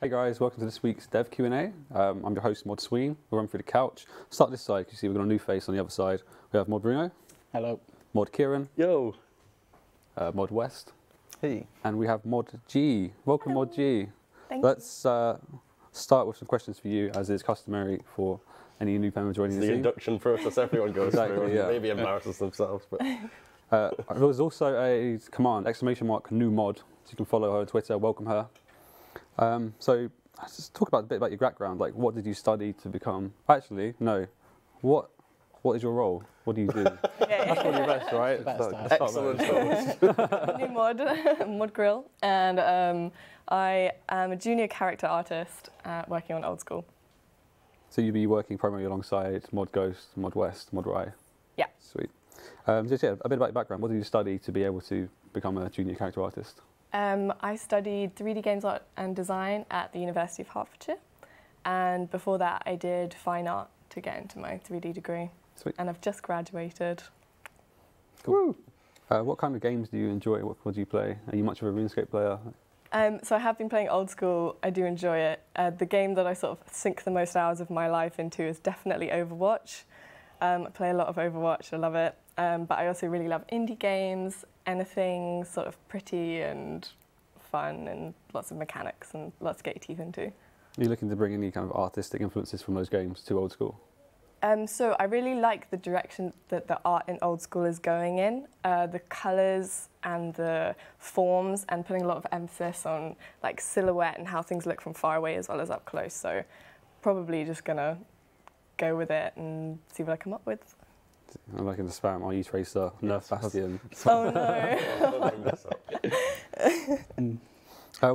Hey guys, welcome to this week's Dev Q&A. I'm your host, Mod Sween. We'll run through the couch. Start this side, because you see we've got a new face on the other side. We have Mod Bruno. Hello. Mod Kourend. Yo. Mod West. Hey. And we have Mod G. Welcome, Hello. Mod G. Let's start with some questions for you, as is customary for any new members joining the The team. induction process everyone goes through and maybe embarrasses themselves. But There's also a command, ! new mod, so you can follow her on Twitter, welcome her. So let's just talk a bit about your background. Like, what did you study to become? Actually, no. What is your role? What do you do? That's probably best, right? excellent. new mod grill, and I am a junior character artist working on Old School. So you'd be working primarily alongside Mod Ghost, Mod West, Mod Rye. Yeah. Sweet. Just a bit about your background. What did you study to be able to become a junior character artist? I studied 3D games art and design at the University of Hertfordshire, and before that I did fine art to get into my 3D degree. Sweet. And I've just graduated. Cool. What kind of games do you enjoy? What do you play? Are you much of a RuneScape player? So I have been playing Old School. I do enjoy it. The game that I sort of sink the most hours of my life into is definitely Overwatch. I play a lot of Overwatch. I love it. But I also really love indie games, anything sort of pretty and fun and lots of mechanics and lots to get your teeth into. Are you looking to bring any kind of artistic influences from those games to Old School? So I really like the direction that the art in Old School is going in, the colours and the forms, and putting a lot of emphasis on like silhouette and how things look from far away as well as up close. So probably just gonna go with it and see what I come up with. I'm liking the spam. I'll use Tracer, Nerf Bastion. Oh no.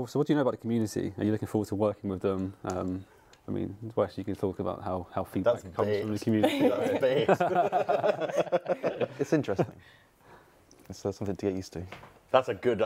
So what do you know about the community? Are you looking forward to working with them? I mean, Wes, you can talk about how feedback comes from the community. It's interesting. It's something to get used to. That's a good.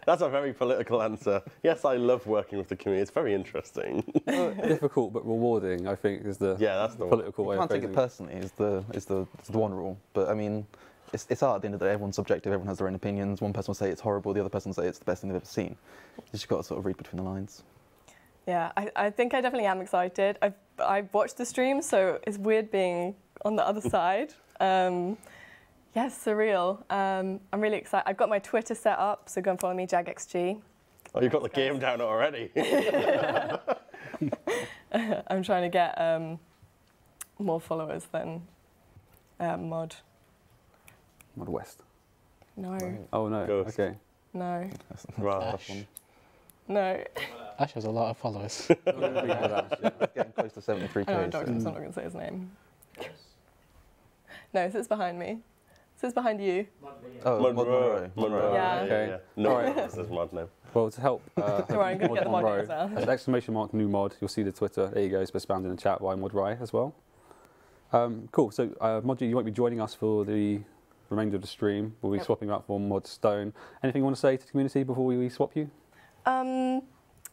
That's a very political answer. Yes, I love working with the community. It's very interesting. Difficult but rewarding, I think, is the that's the political way You of can't take it personally. Is the one rule. But I mean, it's art at the end of the day. Everyone's subjective. Everyone has their own opinions. One person will say it's horrible. The other person will say it's the best thing they've ever seen. You just got to sort of read between the lines. Yeah, I think I definitely am excited. I've watched the stream, so it's weird being on the other side. Yeah, surreal. I'm really excited. I've got my Twitter set up, so go and follow me, JagXG. Oh, you've got the game down already. I'm trying to get more followers than Mod. Mod West. No. Right. Oh no. Ghost. Okay. No. Right. No. Ash has a lot of followers. Getting close to 73k. I know, I'm not going to say his name. No, it sits behind me. It sits behind you. Oh, Monroe. Yeah. Okay. No, All right. this is mod now. Well, to help Don't worry, I'm going to get the mod names now. There's an exclamation mark new mod. You'll see the Twitter. There you go. It's been spammed in the chat by Mod Rye as well. Cool. So, Mod G, you won't be joining us for the remainder of the stream. We'll be swapping out for Mod Stone. Anything you want to say to the community before we swap you?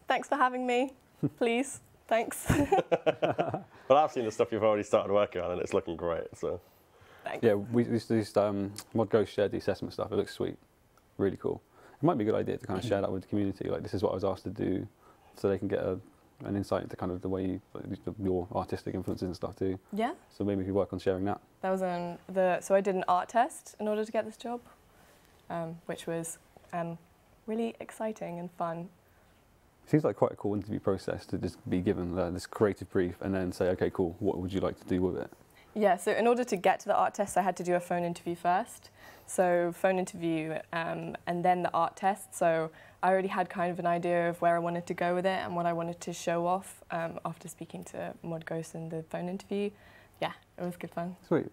Thanks for having me. Please. Thanks. Well, I've seen the stuff you've already started working on, and it's looking great. So. Thanks. Yeah, Mod Ghost shared the assessment stuff. It looks sweet. Really cool. It might be a good idea to kind of share that with the community. Like, this is what I was asked to do, so they can get an insight into kind of the way your artistic influences and stuff too. Yeah. So maybe if you work on sharing that. That was so I did an art test in order to get this job, which was really exciting and fun. It seems like quite a cool interview process to just be given this creative brief and then say, okay, cool, what would you like to do with it? Yeah, so in order to get to the art test, I had to do a phone interview first. So phone interview and then the art test. So I already had kind of an idea of where I wanted to go with it and what I wanted to show off after speaking to Mod Ghost in the phone interview. Yeah, it was good fun. Sweet.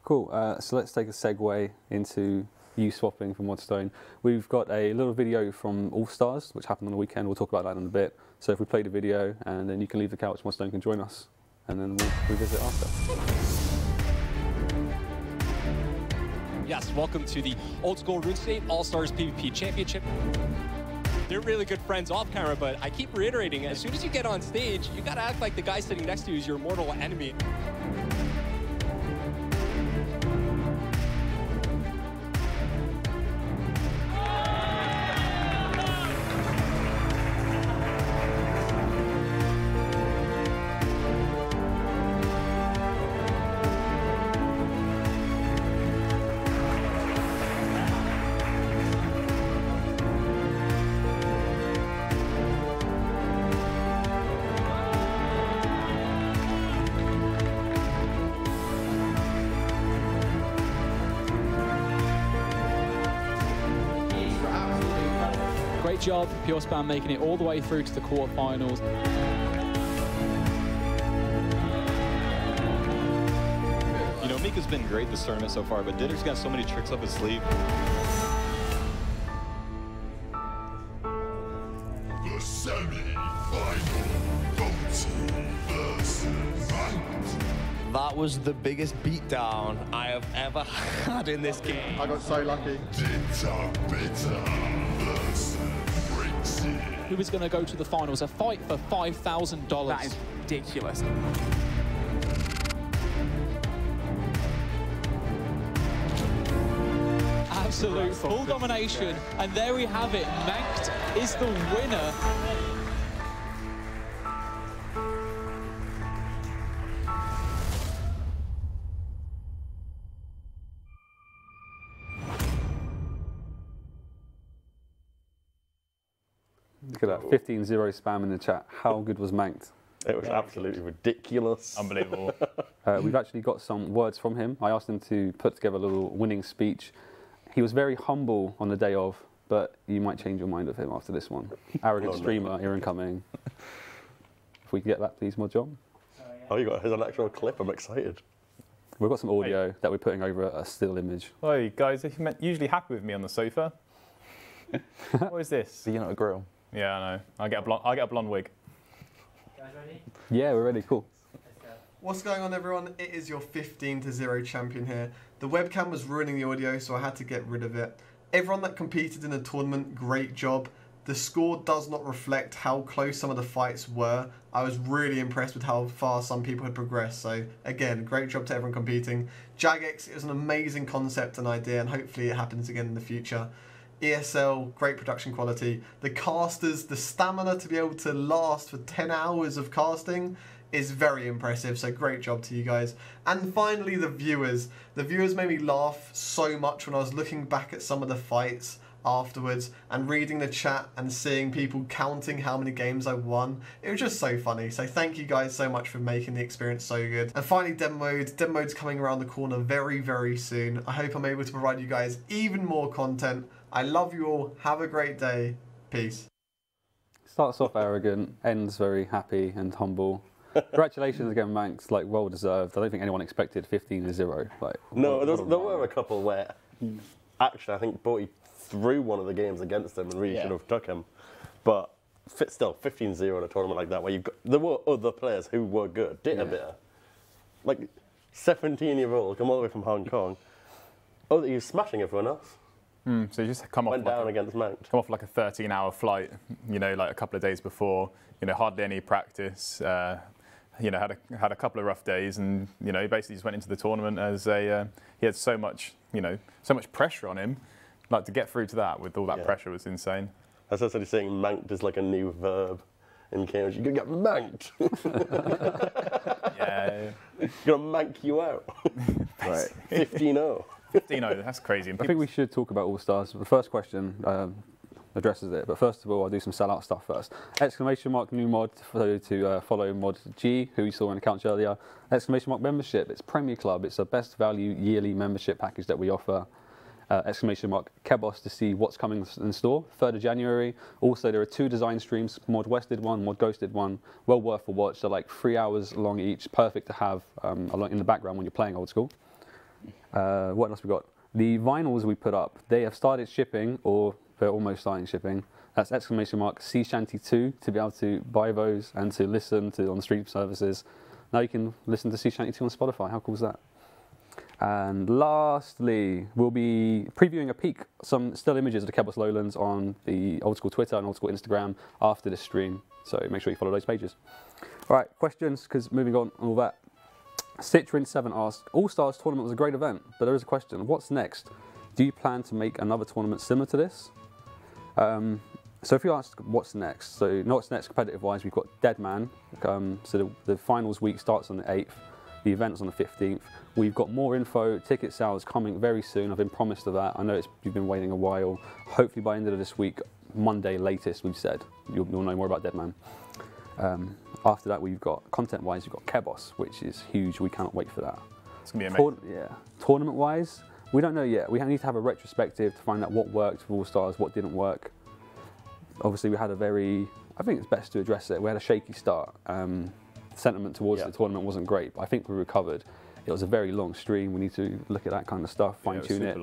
Cool. So let's take a segue into you swapping for Modstone. We've got a little video from All Stars, which happened on the weekend. We'll talk about that in a bit. So if we play the video, and then you can leave the couch, Modstone can join us, and then we'll revisit after. Yes, welcome to the Old School RuneScape All-Stars PvP Championship. They're really good friends off camera, but I keep reiterating, as soon as you get on stage, you gotta act like the guy sitting next to you is your mortal enemy. job, Pure Spam, making it all the way through to the quarterfinals. You know, Mika's been great this tournament so far, but Ditter's got so many tricks up his sleeve. The semi-final Goatee versus Mangt. That was the biggest beatdown I have ever had in this game. I got so lucky. Ditter Bitter versus Brixie. Who is going to go to the finals? A fight for $5,000. That is ridiculous. Absolute full domination, and there we have it. Mangt is the winner. Look at that, 15-0 spam in the chat. How good was Mangt? It was absolutely ridiculous. Unbelievable. We've actually got some words from him. I asked him to put together a little winning speech. He was very humble on the day of, but you might change your mind of him after this one. Arrogant streamer, here incoming. If we could get that, please, Mod John. Oh, you got here's an actual clip. I'm excited. We've got some audio that we're putting over a still image. Oi, guys, you're usually happy with me on the sofa. What is this? So you're not a grill. Yeah, I know. I get a blonde wig. Guys ready? Yeah, we're ready. Cool. Let's go. What's going on, everyone? It is your 15-0 champion here. The webcam was ruining the audio, so I had to get rid of it. Everyone that competed in the tournament, great job. The score does not reflect how close some of the fights were. I was really impressed with how far some people had progressed. So again, great job to everyone competing. Jagex, it was an amazing concept and idea, and hopefully it happens again in the future. ESL, great production quality. The casters, the stamina to be able to last for 10 hours of casting is very impressive, so great job to you guys. And finally, the viewers. The viewers made me laugh so much when I was looking back at some of the fights afterwards and reading the chat and seeing people counting how many games I won. It was just so funny. So thank you guys so much for making the experience so good. And finally, demo mode. Demo mode's coming around the corner very, very soon. I hope I'm able to provide you guys even more content. I love you all. Have a great day. Peace. Starts off arrogant, ends very happy and humble. Congratulations again, Manx. Like, well deserved. I don't think anyone expected 15-0. Like, No, there were a couple where actually I think Boy threw one of the games against him and really should have took him. But still, 15-0 in a tournament like that, where there were other players who were good. Bitter. Like, 17-year-old, come all the way from Hong Kong. Oh, he was smashing everyone else. So you just come off against Mangt. Come off like a 13-hour flight, you know, like a couple of days before, you know, hardly any practice, you know, had a couple of rough days, and you know, he basically just went into the tournament as a he had so much, you know, so much pressure on him, like to get through to that with all that pressure was insane. As I said, saying Mangt is like a new verb in Cambridge. You're gonna get manked. Yeah. Gonna mank you out. Right. 15-0. 15-0, that's crazy. I think we should talk about All Stars. The first question addresses it, but first of all, I'll do some sellout stuff first. Exclamation mark new mod to follow Mod G, who you saw in accounts earlier. Exclamation mark membership. It's Premier Club. It's the best value yearly membership package that we offer. Exclamation mark Kebos to see what's coming in store. 3rd of January. Also, there are 2 design streams. Mod West did one, Mod Ghost did one. Well worth a watch. They're like 3 hours long each. Perfect to have along in the background when you're playing Old School. What else we got? The vinyls we put up, they have started shipping, or they're almost starting shipping. That's exclamation mark Sea Shanty 2 to be able to buy those and to listen to on stream services. Now you can listen to Sea Shanty 2 on Spotify. How cool is that? And lastly, we'll be previewing a peek, some still images of the Kebos Lowlands on the Old School Twitter and Old School Instagram after this stream. So make sure you follow those pages. All right, questions, because moving on, all that. Citrin7 asks, All Stars tournament was a great event, but there is a question. What's next? Do you plan to make another tournament similar to this? So if you ask what's next, so what's next competitive-wise, we've got Deadman. So the finals week starts on the 8th. The event's on the 15th. We've got more info, ticket sales coming very soon. I've been promised of that. I know you've been waiting a while. Hopefully by the end of this week, Monday latest, we've said, you'll know more about Deadman. After that, we've got, content-wise, we've got Kebos, which is huge. We cannot wait for that. It's going to be amazing. Yeah. Tournament-wise, we don't know yet. We need to have a retrospective to find out what worked for All Stars, what didn't work. obviously we had a very, I think it's best to address it, we had a shaky start. Sentiment towards the tournament wasn't great, but I think we recovered. It was a very long stream, we need to look at that kind of stuff, fine tune it,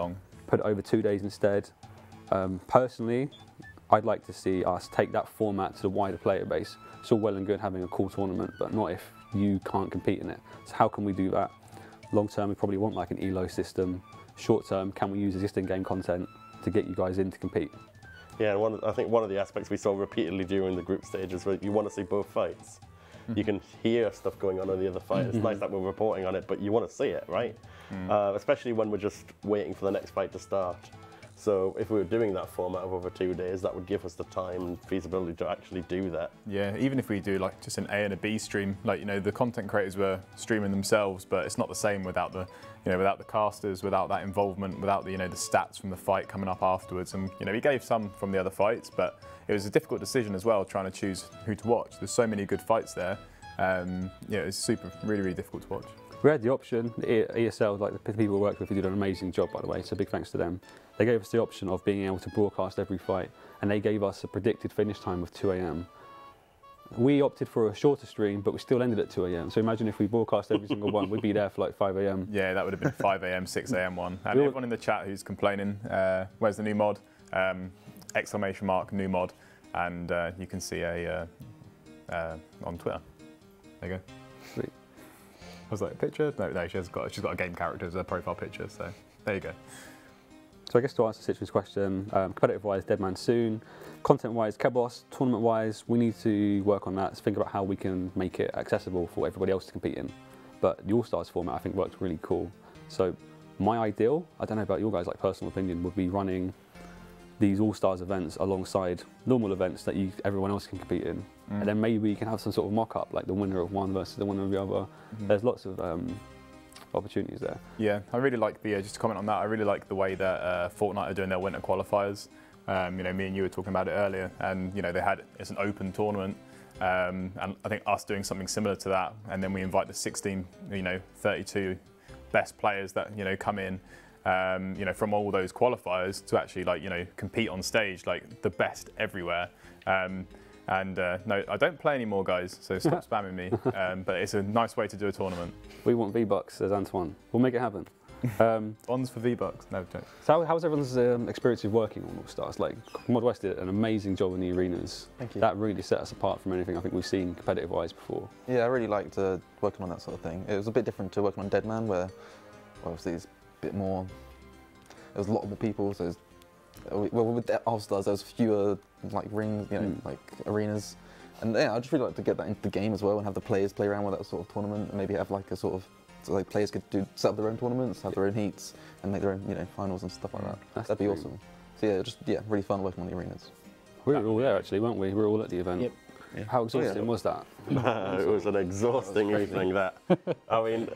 put it over 2 days instead. Personally, I'd like to see us take that format to the wider player base. It's all well and good having a cool tournament, but not if you can't compete in it. So how can we do that? Long term, we probably want like an ELO system. Short term, can we use existing game content to get you guys in to compete? Yeah, and I think one of the aspects we saw repeatedly during the group stages was you want to see both fights. You can hear stuff going on the other fight. It's nice that we're reporting on it, but you want to see it, right? Especially when we're just waiting for the next fight to start. So if we were doing that format of over 2 days, that would give us the time and feasibility to actually do that. Yeah, even if we do like just an A and a B stream, like, you know, the content creators were streaming themselves, but it's not the same without the, you know, without the casters, without that involvement, without the, you know, the stats from the fight coming up afterwards. And, you know, we gave some from the other fights, but it was a difficult decision as well, trying to choose who to watch. There's so many good fights there. Yeah, it's really difficult to watch. We had the option, ESL, like the people we worked with, who did an amazing job, by the way, so big thanks to them. They gave us the option of being able to broadcast every fight, and they gave us a predicted finish time of 2 AM. We opted for a shorter stream, but we still ended at 2 AM. So imagine if we broadcast every single one, we'd be there for like 5 AM. Yeah, that would have been 5 AM, 6 AM one. And everyone in the chat who's complaining, where's the new mod? Exclamation mark, new mod. And you can see a on Twitter. There you go. Sweet. Was that a picture? No, she's got a game character as a profile picture, so there you go. So I guess to answer Citra's question, competitive-wise, Deadman soon. Content-wise, Kebos. Tournament-wise, we need to work on that, think about how we can make it accessible for everybody else to compete in. But the All-Stars format, I think, worked really cool. So my ideal, I don't know about your guys' like personal opinion, would be running these All-Stars events alongside normal events that everyone else can compete in. And then maybe you can have some sort of mock-up, like the winner of one versus the winner of the other. There's lots of opportunities there. Yeah, I really like the, just to comment on that, I really like the way that Fortnite are doing their winter qualifiers. You know, me and you were talking about it earlier, and you know, it's an open tournament, and I think us doing something similar to that, and then we invite the 16, you know, 32 best players that, you know, come in, you know, from all those qualifiers to actually, like, you know, compete on stage, like the best everywhere. No, I don't play anymore, guys, so stop spamming me. But it's a nice way to do a tournament. We want V-Bucks, says Antoine. We'll make it happen. Bonds for V-Bucks? No, don't. So how's everyone's experience of working on All Stars? Like, Mod West did an amazing job in the arenas. Thank you. That really set us apart from anything I think we've seen competitive-wise before. Yeah, I really liked working on that sort of thing. It was a bit different to working on Deadman, where obviously it's a bit more, there was a lot more people, so well, with the All Stars, there was fewer like rings, you know, like arenas, and yeah, I just really like to get that into the game as well and have the players play around with that sort of tournament, and maybe have like a sort of, so like players could set up their own tournaments, have their own heats, and make their own, you know, finals and stuff like that. That'd be awesome. So yeah, really fun working on the arenas. We were all there actually, weren't we? We were all at the event. Yep. Yeah. How exhausting was that? It was an exhausting evening. That. I mean.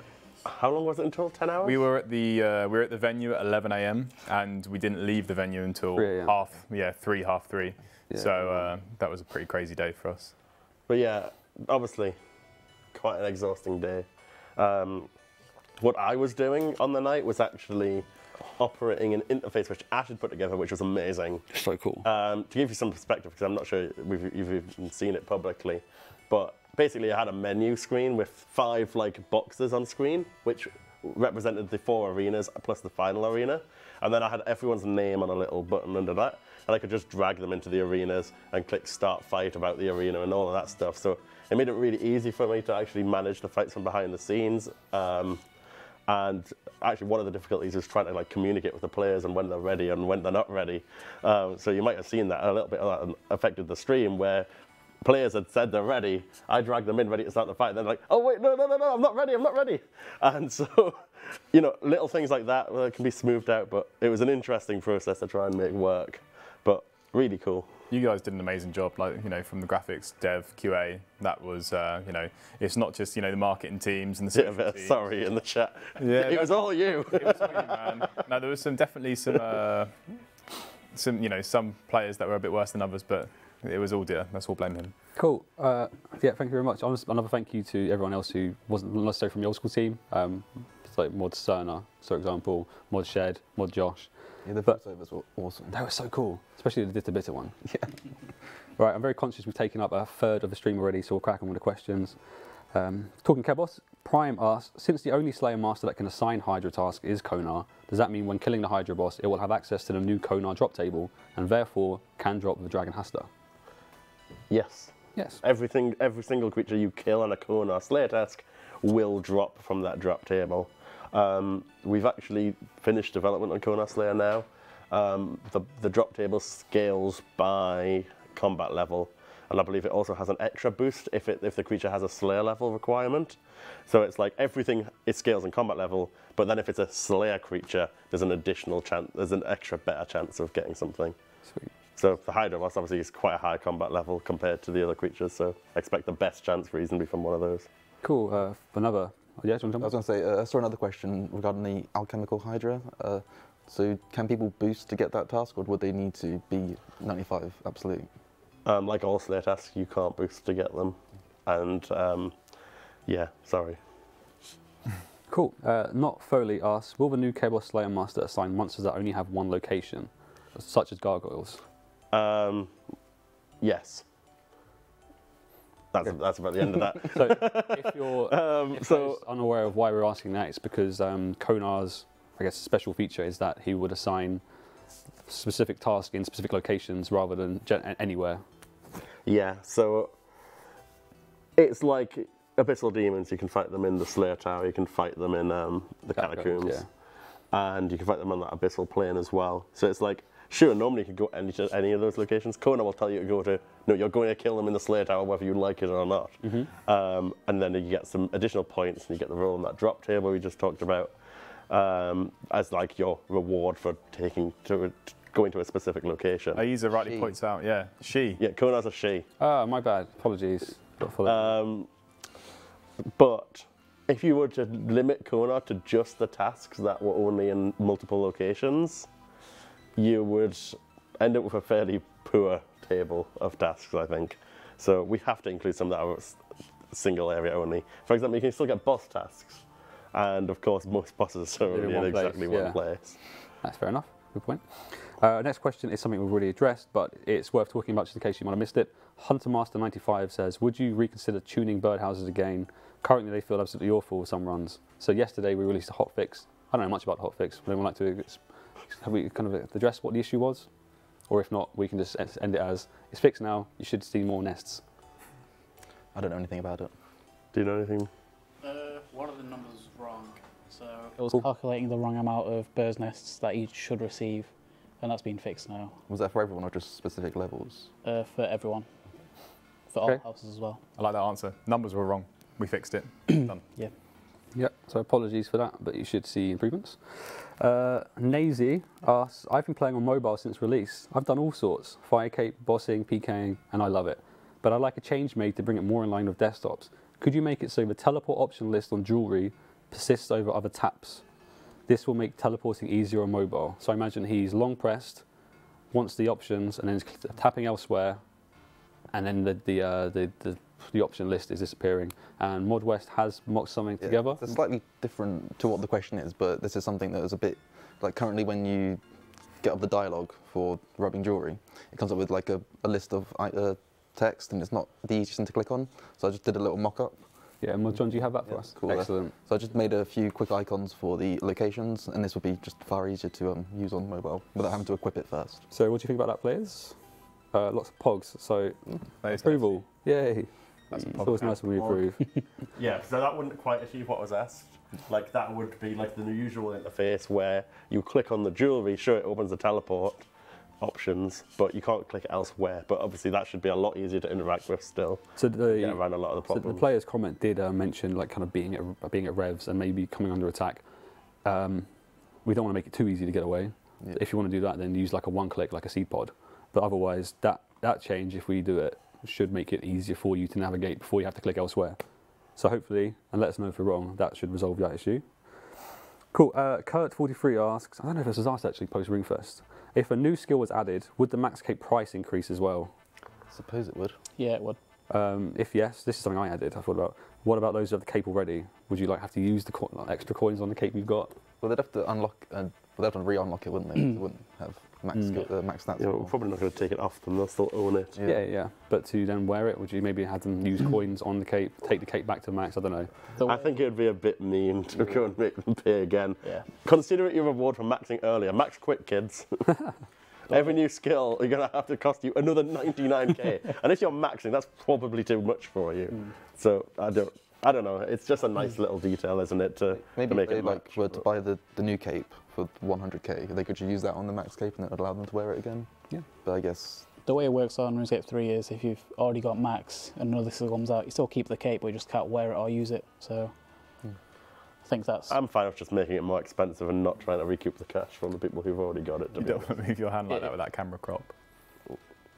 How long was it until? 10 hours? We were at the venue at 11 AM and we didn't leave the venue until 3, half 3. Yeah. So that was a pretty crazy day for us. But yeah, obviously, quite an exhausting day. What I was doing on the night was actually operating an interface which Ash had put together, which was amazing. So cool. To give you some perspective, because I'm not sure you've even seen it publicly, but basically, I had a menu screen with 5 like boxes on screen, which represented the 4 arenas plus the final arena. And then I had everyone's name on a little button under that, and I could just drag them into the arenas and click start fight about the arena and all of that stuff. So it made it really easy for me to actually manage the fights from behind the scenes. And actually, one of the difficulties is trying to like communicate with the players and when they're ready and when they're not ready. So you might have seen that a little bit of that affected the stream where players had said they're ready, I dragged them in ready to start the fight, and they're like, oh wait, no, I'm not ready. And so, you know, little things like that can be smoothed out, but it was an interesting process to try and make work, but really cool. You guys did an amazing job, like, you know, from the graphics, dev, QA, that was, you know, it's not just, you know, the marketing teams and the social teams. Sorry in the chat. Yeah, it was all you. It was all you, man. No, there was definitely some, you know, some players that were a bit worse than others, but it was all dear. That's all blamed him. Cool. Yeah, thank you very much. Another thank you to everyone else who wasn't necessarily from the Old School team. It's like Mod Cerner, for example, Mod Shed, Mod Josh. Yeah, the voiceovers were awesome. They were so cool, especially the bitter one. Yeah. Right, I'm very conscious we've taken up a third of the stream already, so we'll crack on with the questions. Talking Kebos, Prime asks, since the only Slayer Master that can assign Hydra task is Kona, does that mean when killing the Hydra boss, it will have access to the new Kona drop table, and therefore can drop the Dragon Hasta? Yes. Yes. Every single creature you kill on a Kona Slayer task will drop from that drop table. We've actually finished development on Kona Slayer now. The drop table scales by combat level, and I believe it also has an extra boost if the creature has a Slayer level requirement. So it's like everything, it scales in combat level, but then if it's a Slayer creature, there's an additional chance, there's an extra better chance of getting something. Sweet. So the Hydra boss obviously is quite a high combat level compared to the other creatures, so I expect the best chance reasonably from one of those. Cool. Another. Yeah, do you want to jump in? I was going to say, I saw another question regarding the alchemical Hydra. So can people boost to get that task, or would they need to be 95 absolute? Like all Slayer tasks, you can't boost to get them. And yeah, sorry. Cool. Not Foley asks, will the new Kebos Slayer Master assign monsters that only have one location, such as gargoyles? Yes. That's about the end of that. So if you're unaware of why we're asking that, it's because Kona's, I guess, special feature is that he would assign specific tasks in specific locations rather than anywhere. Yeah, so it's like Abyssal Demons, you can fight them in the Slayer Tower, you can fight them in the Catacombs, and you can fight them on that Abyssal Plane as well. So it's like, sure, normally you can go to any of those locations. Kona will tell you to go to, no, you're going to kill them in the Slayer Tower whether you like it or not. And then you get some additional points and you get the roll on that drop table we just talked about as like your reward for going to a specific location. Aiza rightly points out, yeah, she. Yeah, Kona's a she. Ah, my bad, apologies. But if you were to limit Kona to just the tasks that were only in multiple locations, you would end up with a fairly poor table of tasks, I think. So we have to include some that are single area only. For example, you can still get boss tasks. And of course, most bosses are only in exactly one place. That's fair enough, good point. Next question is something we've already addressed, but it's worth talking about just in case you might have missed it. HunterMaster95 says, would you reconsider tuning birdhouses again? Currently they feel absolutely awful with some runs. So yesterday we released a hotfix. I don't know much about the hotfix. Would anyone like to have we kind of address what the issue was? Or if not, we can just end it as, it's fixed now, you should see more nests. I don't know anything about it. Do you know anything? One of the numbers was wrong. So it was calculating the wrong amount of bird's nests that each should receive, and that's been fixed now. Was that for everyone or just specific levels? For everyone. For all houses as well. I like that answer. Numbers were wrong. We fixed it. Done. Yeah. Yep, so apologies for that, but you should see improvements. Nazy asks, I've been playing on mobile since release. I've done all sorts, fire cape, bossing, PKing, and I love it. But I'd like a change made to bring it more in line with desktops. Could you make it so the teleport option list on jewelry persists over other taps? This will make teleporting easier on mobile. So I imagine he's long pressed, wants the options, and then he's tapping elsewhere, and then the option list is disappearing. And Mod West has mocked something together. It's slightly different to what the question is, but this is something that is a bit, like currently when you get up the dialogue for rubbing jewelry, it comes up with like a list of text, and it's not the easiest thing to click on. So I just did a little mock-up. Yeah, and John, do you have that for us? Cool. Excellent. So I just made a few quick icons for the locations, and this would be just far easier to use on mobile without having to equip it first. So what do you think about that, players? Lots of pogs, so approval. Yay. It's always nice when we approve. Yeah, so that wouldn't quite achieve what was asked. Like that would be like the usual interface where you click on the jewelry, sure it opens the teleport options, but you can't click elsewhere. But obviously that should be a lot easier to interact with still. So get around a lot of the problems. So the player's comment did mention like kind of being at revs and maybe coming under attack. We don't want to make it too easy to get away. Yeah. If you want to do that, then use like a one-click, like a seed pod. But otherwise, that change, if we do it, should make it easier for you to navigate before you have to click elsewhere. So hopefully, and let us know if we're wrong, that should resolve that issue. Cool. Kurt43 asks, I don't know if this was asked actually post Ringfest. If a new skill was added, would the max cape price increase as well? I suppose it would. Yeah, it would. If yes, this is something I added. I thought about. What about those who have the cape already? Would you like have to use the extra coins on the cape you've got? Well, they'd have to unlock a they'd have to re-unlock it, wouldn't they? They wouldn't have max max stats. Yeah, we're probably not going to take it off them. They'll still own it. Yeah. But to then wear it, would you maybe have them use coins on the cape, take the cape back to max? I don't know. I think it would be a bit mean to go and make them pay again. Yeah. Consider it your reward for maxing earlier. Max quick, kids. Every new skill, you're going to have to cost you another 99k. And if you're maxing, that's probably too much for you. So I don't know. It's just a nice little detail, isn't it? To maybe make if it they were to buy the new cape for 100k, they could use that on the max cape and it would allow them to wear it again. Yeah. But I guess the way it works on RuneScape 3 is if you've already got max and another skill comes out, you still keep the cape, but you just can't wear it or use it. So I think that's. I'm fine with just making it more expensive and not trying to recoup the cash from the people who've already got it. You don't want to move your hand like that with that camera crop.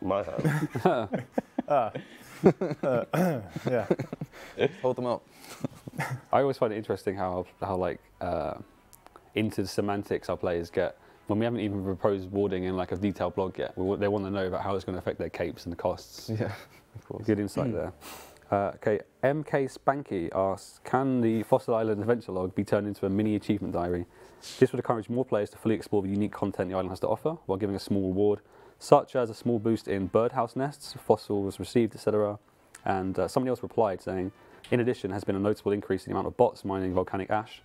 My hand. Yeah. Hold them up. I always find it interesting how like into the semantics our players get when we haven't even proposed warding in like a detailed blog yet. They want to know about how it's going to affect their capes and the costs. Yeah, of course. Good insight there. Okay, MK Spanky asks, can the Fossil Island adventure log be turned into a mini achievement diary? This would encourage more players to fully explore the unique content the island has to offer while giving a small reward, such as a small boost in birdhouse nests, fossils received, etc. And somebody else replied saying, in addition, has been a notable increase in the amount of bots mining volcanic ash.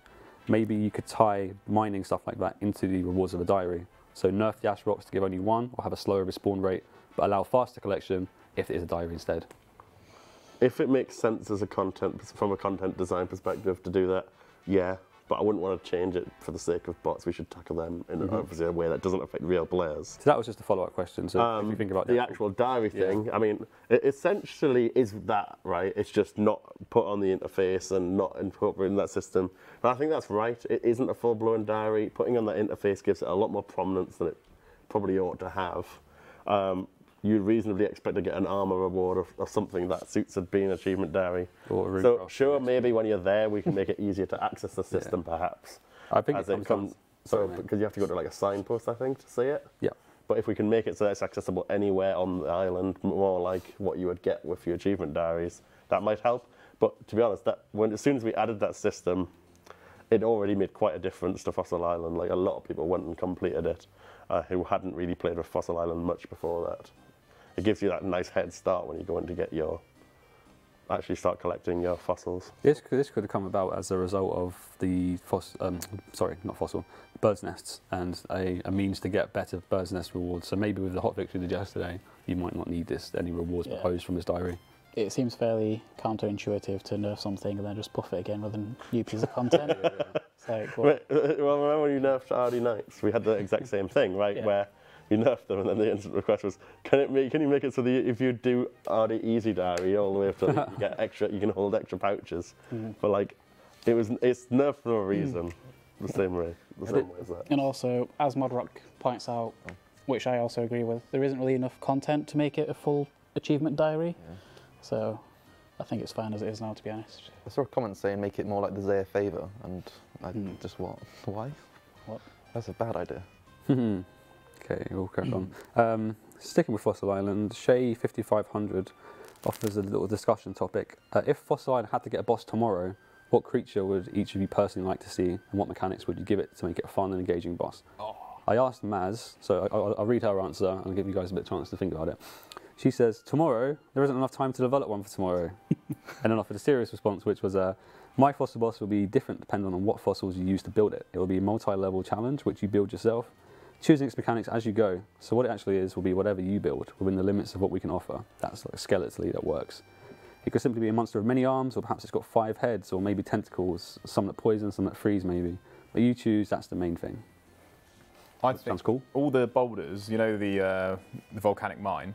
Maybe you could tie mining stuff like that into the rewards of a diary. So nerf the ash rocks to give only one, or have a slower respawn rate, but allow faster collection if it is a diary instead. If it makes sense as from a content design perspective to do that, yeah. But I wouldn't want to change it for the sake of bots. We should tackle them in obviously a way that doesn't affect real players. So that was just a follow-up question. So if you think about the actual diary thing, I mean, it essentially is that, right? It's just not put on the interface and not incorporated in that system. But I think that's right. It isn't a full-blown diary. Putting on that interface gives it a lot more prominence than it probably ought to have. You'd reasonably expect to get an armor reward or something that suits it being an achievement diary. So sure, maybe when you're there, we can make it easier to access the system, perhaps. I think as it comes. So because you have to go to like a signpost, I think, to see it. Yeah. But if we can make it so that it's accessible anywhere on the island, more like what you would get with your achievement diaries, that might help. But to be honest, as soon as we added that system, it already made quite a difference to Fossil Island. Like a lot of people went and completed it who hadn't really played with Fossil Island much before that. It gives you that nice head start when you go in to get actually start collecting your fossils. This could have come about as a result of the bird's nests and a means to get better bird's nest rewards. So maybe with the hot victory yesterday, you might not need any rewards proposed from this diary. It seems fairly counterintuitive to nerf something and then just buff it again with a new piece of content. Well, remember when you nerfed RD Knights? We had the exact same thing, right? Where you nerfed them, and then the instant request was, can you make it so that if you do RD Easy Diary all the way up to you get extra, you can hold extra pouches. But like, it's nerfed for a reason, the same way as that. And also, as Modrock points out, which I also agree with, there isn't really enough content to make it a full achievement diary. So I think it's fine as it is now, to be honest. I saw a comment saying make it more like the Zaya Favor, and I just why? What? That's a bad idea. Okay, we'll crack on. Sticking with Fossil Island, Shay5500 offers a little discussion topic. If Fossil Island had to get a boss tomorrow, what creature would each of you personally like to see, and what mechanics would you give it to make it a fun and engaging boss? I asked Maz, so I'll read her answer and I'll give you guys a bit of chance to think about it. She says, tomorrow, there isn't enough time to develop one for tomorrow. And then offered a serious response, which was, my fossil boss will be different depending on what fossils you use to build it. It will be a multi-level challenge, which you build yourself, choosing its mechanics as you go. So what it actually is will be whatever you build, within the limits of what we can offer. That's like skeletally that works. It could simply be a monster of many arms, or perhaps it's got 5 heads, or maybe tentacles, some that poison, some that freeze maybe. But you choose, that's the main thing. Sounds cool. All the boulders, you know, the volcanic mine,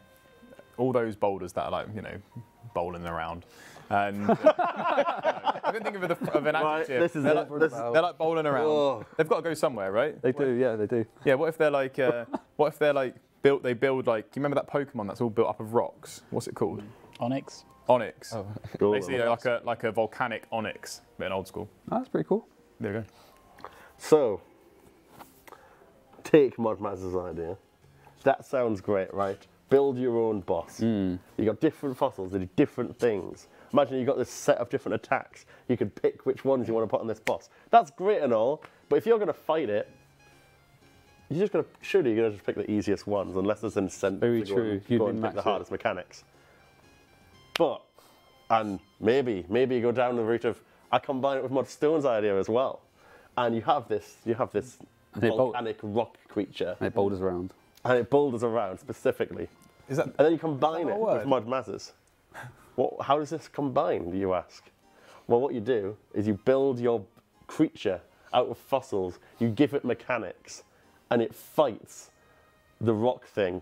all those boulders that are like, you know, bowling around. And I can think of an adjective. They're like bowling around. Whoa. They've got to go somewhere, right? They do, yeah, they do. Yeah. What if they're like? They build like? Do you remember that Pokemon that's all built up of rocks? What's it called? Onyx. Onyx. Oh. Basically, like a volcanic onyx, but in old school. Oh, that's pretty cool. There you go. So, take Modmaz's idea. That sounds great, right? Build your own boss. You got different fossils that do different things. Imagine you got this set of different attacks. You could pick which ones you want to put on this boss. That's great and all, but if you're going to fight it, you're just gonna surely you're gonna just pick the easiest ones unless there's an incentive Very to true. go and pick the hardest mechanics. But and maybe you go down the route of I combine it with Mod Stone's idea as well, and you have this volcanic rock creature. And it boulders around. And it boulders around specifically. And then you combine it with Mod Maz's. How does this combine, you ask? Well, what you do is you build your creature out of fossils, you give it mechanics, and it fights the rock thing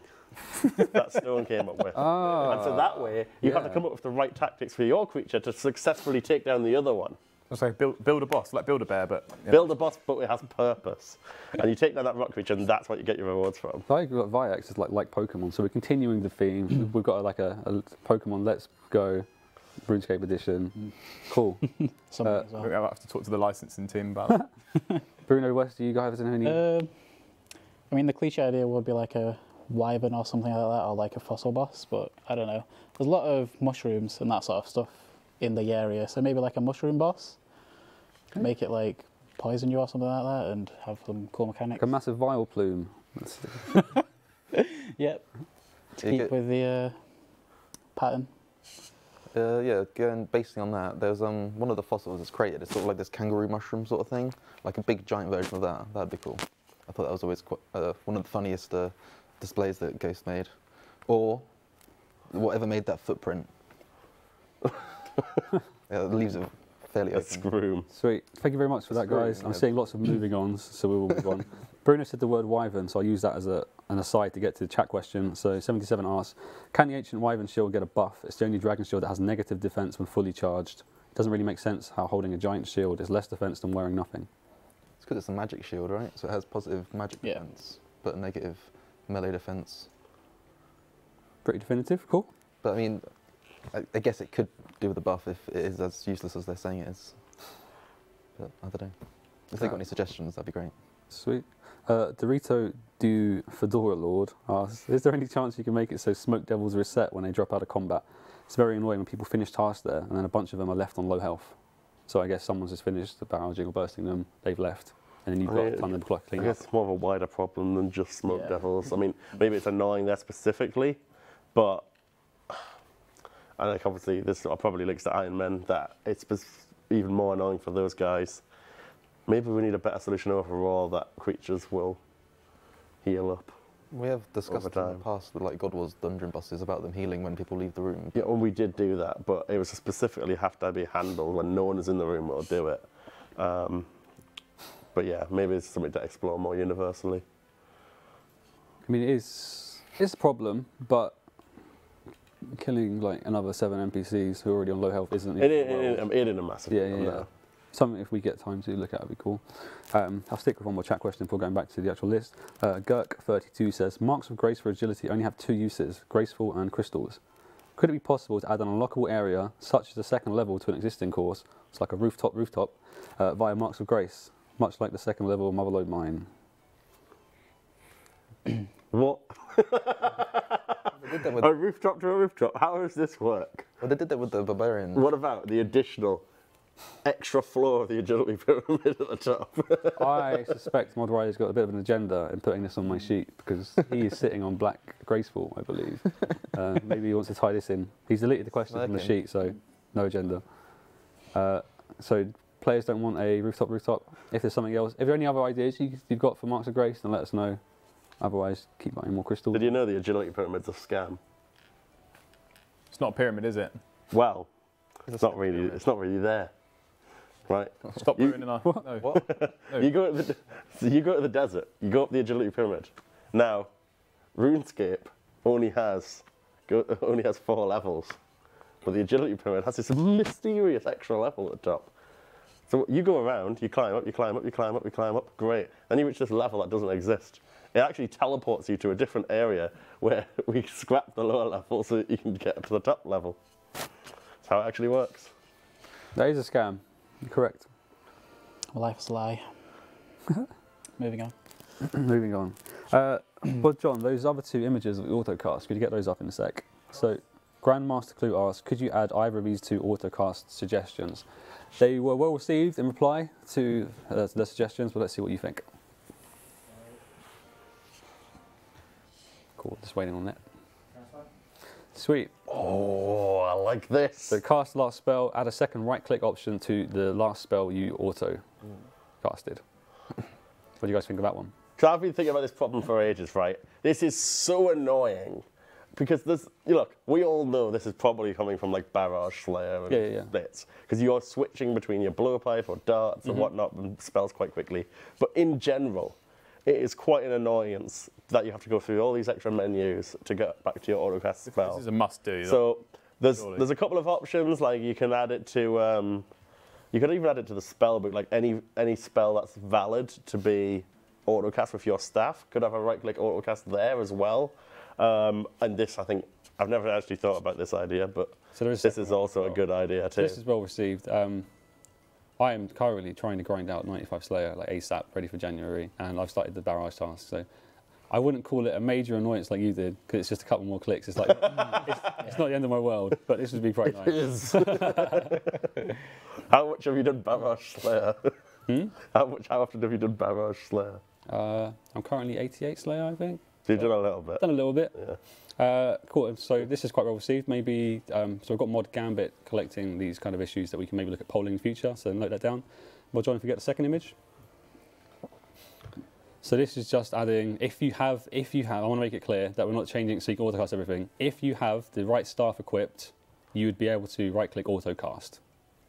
that Stone came up with. And so that way, you have to come up with the right tactics for your creature to successfully take down the other one. So build a boss, like build a bear, but... Yeah. Build a boss, but it has purpose. And you take down that rock creature, and that's what you get your rewards from. I think Viex is like Pokemon, so we're continuing the theme. We've got like a Pokemon Let's Go RuneScape edition. Cool. I'll have to talk to the licensing team about it. Bruno, West, do you guys have any... I mean, the cliche idea would be like a Wyvern or something like that, or like a fossil boss, but I don't know. There's a lot of mushrooms and that sort of stuff in the area, so maybe like a mushroom boss. Make it like poison you or something like that and have some cool mechanics. A massive vial plume. Yep. To keep with the pattern. Yeah, going basing on that, there's one of the fossils that's created. It's sort of like this kangaroo mushroom sort of thing, like a big giant version of that. That'd be cool. I thought that was always quite, one of the funniest displays that Ghost made, or whatever made that footprint. Yeah, it leaves it fairly open. Screw. Sweet. Thank you very much for that, guys. I'm seeing lots of moving ons, so we will move on. Bruno said the word Wyvern, so I'll use that as an aside to get to the chat question. So 77 asks, can the Ancient Wyvern shield get a buff? It's the only dragon shield that has negative defense when fully charged. It doesn't really make sense how holding a giant shield is less defense than wearing nothing. It's because it's a magic shield, right? So it has positive magic defense, but a negative melee defense. Pretty definitive, cool. But I mean, I guess it could do with a buff if it is as useless as they're saying it is. But I don't know. If they've got any suggestions, that'd be great. Sweet. Dorito do Fedora Lord asks, is there any chance you can make it so smoke devils reset when they drop out of combat? It's very annoying when people finish tasks there and then a bunch of them are left on low health. So I guess someone's just finished the barraging or bursting them, they've left, and then you've got time to clean up. I guess it's more of a wider problem than just smoke devils. I mean, maybe it's annoying there specifically, but I think obviously this probably links to Iron Men, that it's even more annoying for those guys. Maybe we need a better solution overall that creatures will heal up. We have discussed in the past with like God Wars dungeon bosses about them healing when people leave the room. Yeah, well, we did do that, but it was specifically have to be handled when no one is in the room will do it. But yeah, maybe it's something to explore more universally. I mean, it's a problem, but killing like another 7 NPCs who are already on low health isn't it is a massive problem. Yeah. Something if we get time to look at would be cool. I'll stick with one more chat question before going back to the actual list. Gurk32 says, marks of grace for agility only have 2 uses, graceful and crystals. Could it be possible to add an unlockable area, such as a second level to an existing course, it's like a rooftop, via marks of grace, much like the second level of Motherlode Mine? What? A rooftop to a rooftop? How does this work? Well, they did that with the barbarian. What about the additional extra floor of the agility pyramid at the top? I suspect Mod Rider's got a bit of an agenda in putting this on my sheet because he is sitting on black graceful, I believe. Maybe he wants to tie this in. He's deleted the question from the sheet, so no agenda. So players don't want a rooftop. If there's something else, if there are any other ideas you've got for marks of grace, then let us know. Otherwise, keep buying more crystals. Did you know the agility pyramid's a scam? It's not a pyramid, is it? Well, it's not really there. Right. Stop ruining our... No. What? No. You go to the desert. You go up the agility pyramid. Now, RuneScape only has 4 levels, but the agility pyramid has this mysterious extra level at the top. So you go around, you climb up, you climb up, you climb up, you climb up. Great. Then you reach this level that doesn't exist. It actually teleports you to a different area where we scrap the lower level so that you can get to the top level. That's how it actually works. That is a scam. Correct. Well, life's a lie. Moving on. Moving on. Well, John, those other 2 images of the autocast, could you get those up in a sec? So, Grandmaster Clue asks, could you add either of these 2 autocast suggestions? They were well received in reply to the suggestions, but let's see what you think. Cool, just waiting on it. Sweet. Oh, I like this. So cast last spell, add a second right-click option to the last spell you auto-casted. What do you guys think of that one? So I've been thinking about this problem for ages, right? This is so annoying because there's, look, we all know this is probably coming from like Barrage Slayer and bits because you're switching between your blowpipe or darts and whatnot and spells quite quickly. But in general, it is quite an annoyance that you have to go through all these extra menus to get back to your autocast spell. This is a must-do. So there's a couple of options, like you can add it to, you could even add it to the spell book, like any spell that's valid to be autocast with your staff could have a right-click autocast there as well. And this, I think, I've never actually thought about this idea, but this is also a good idea too. This is well received. I am currently trying to grind out 95 Slayer like ASAP, ready for January, and I've started the barrage task. So I wouldn't call it a major annoyance like you did, because it's just a couple more clicks. It's like it's not the end of my world, but this would be quite nice. It is. How much have you done barrage Slayer? How often have you done barrage Slayer? I'm currently 88 Slayer, I think. So you've done a little bit. Done a little bit. Yeah. Cool. So this is quite well received. Maybe so we've got Mod Gambit collecting these kind of issues that we can maybe look at polling in the future. So note that down. Mod John, if you get the second image. So this is just adding. If you have, I want to make it clear that we're not changing so you can autocast everything. If you have the right staff equipped, you would be able to right-click autocast.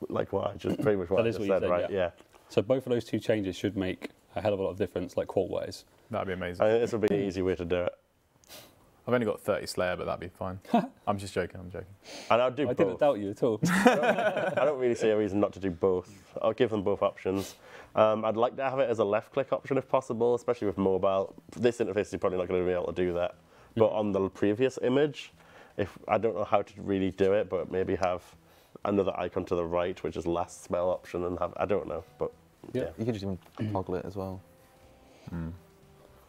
Like what I just pretty much what I just said, right? Yeah. So both of those two changes should make a hell of a lot of difference, like quote-wise. That'd be amazing. I think this would be an easy way to do it. I've only got 30 Slayer, but that'd be fine. I'm just joking, I'm joking. And I'll do both. I didn't doubt you at all. I don't really see a reason not to do both. I'll give them both options. I'd like to have it as a left-click option if possible, especially with mobile. This interface is probably not going to be able to do that. But on the previous image, I don't know how to really do it, but maybe have another icon to the right, which is last spell option, and have, I don't know, but yeah. You could just even toggle it as well.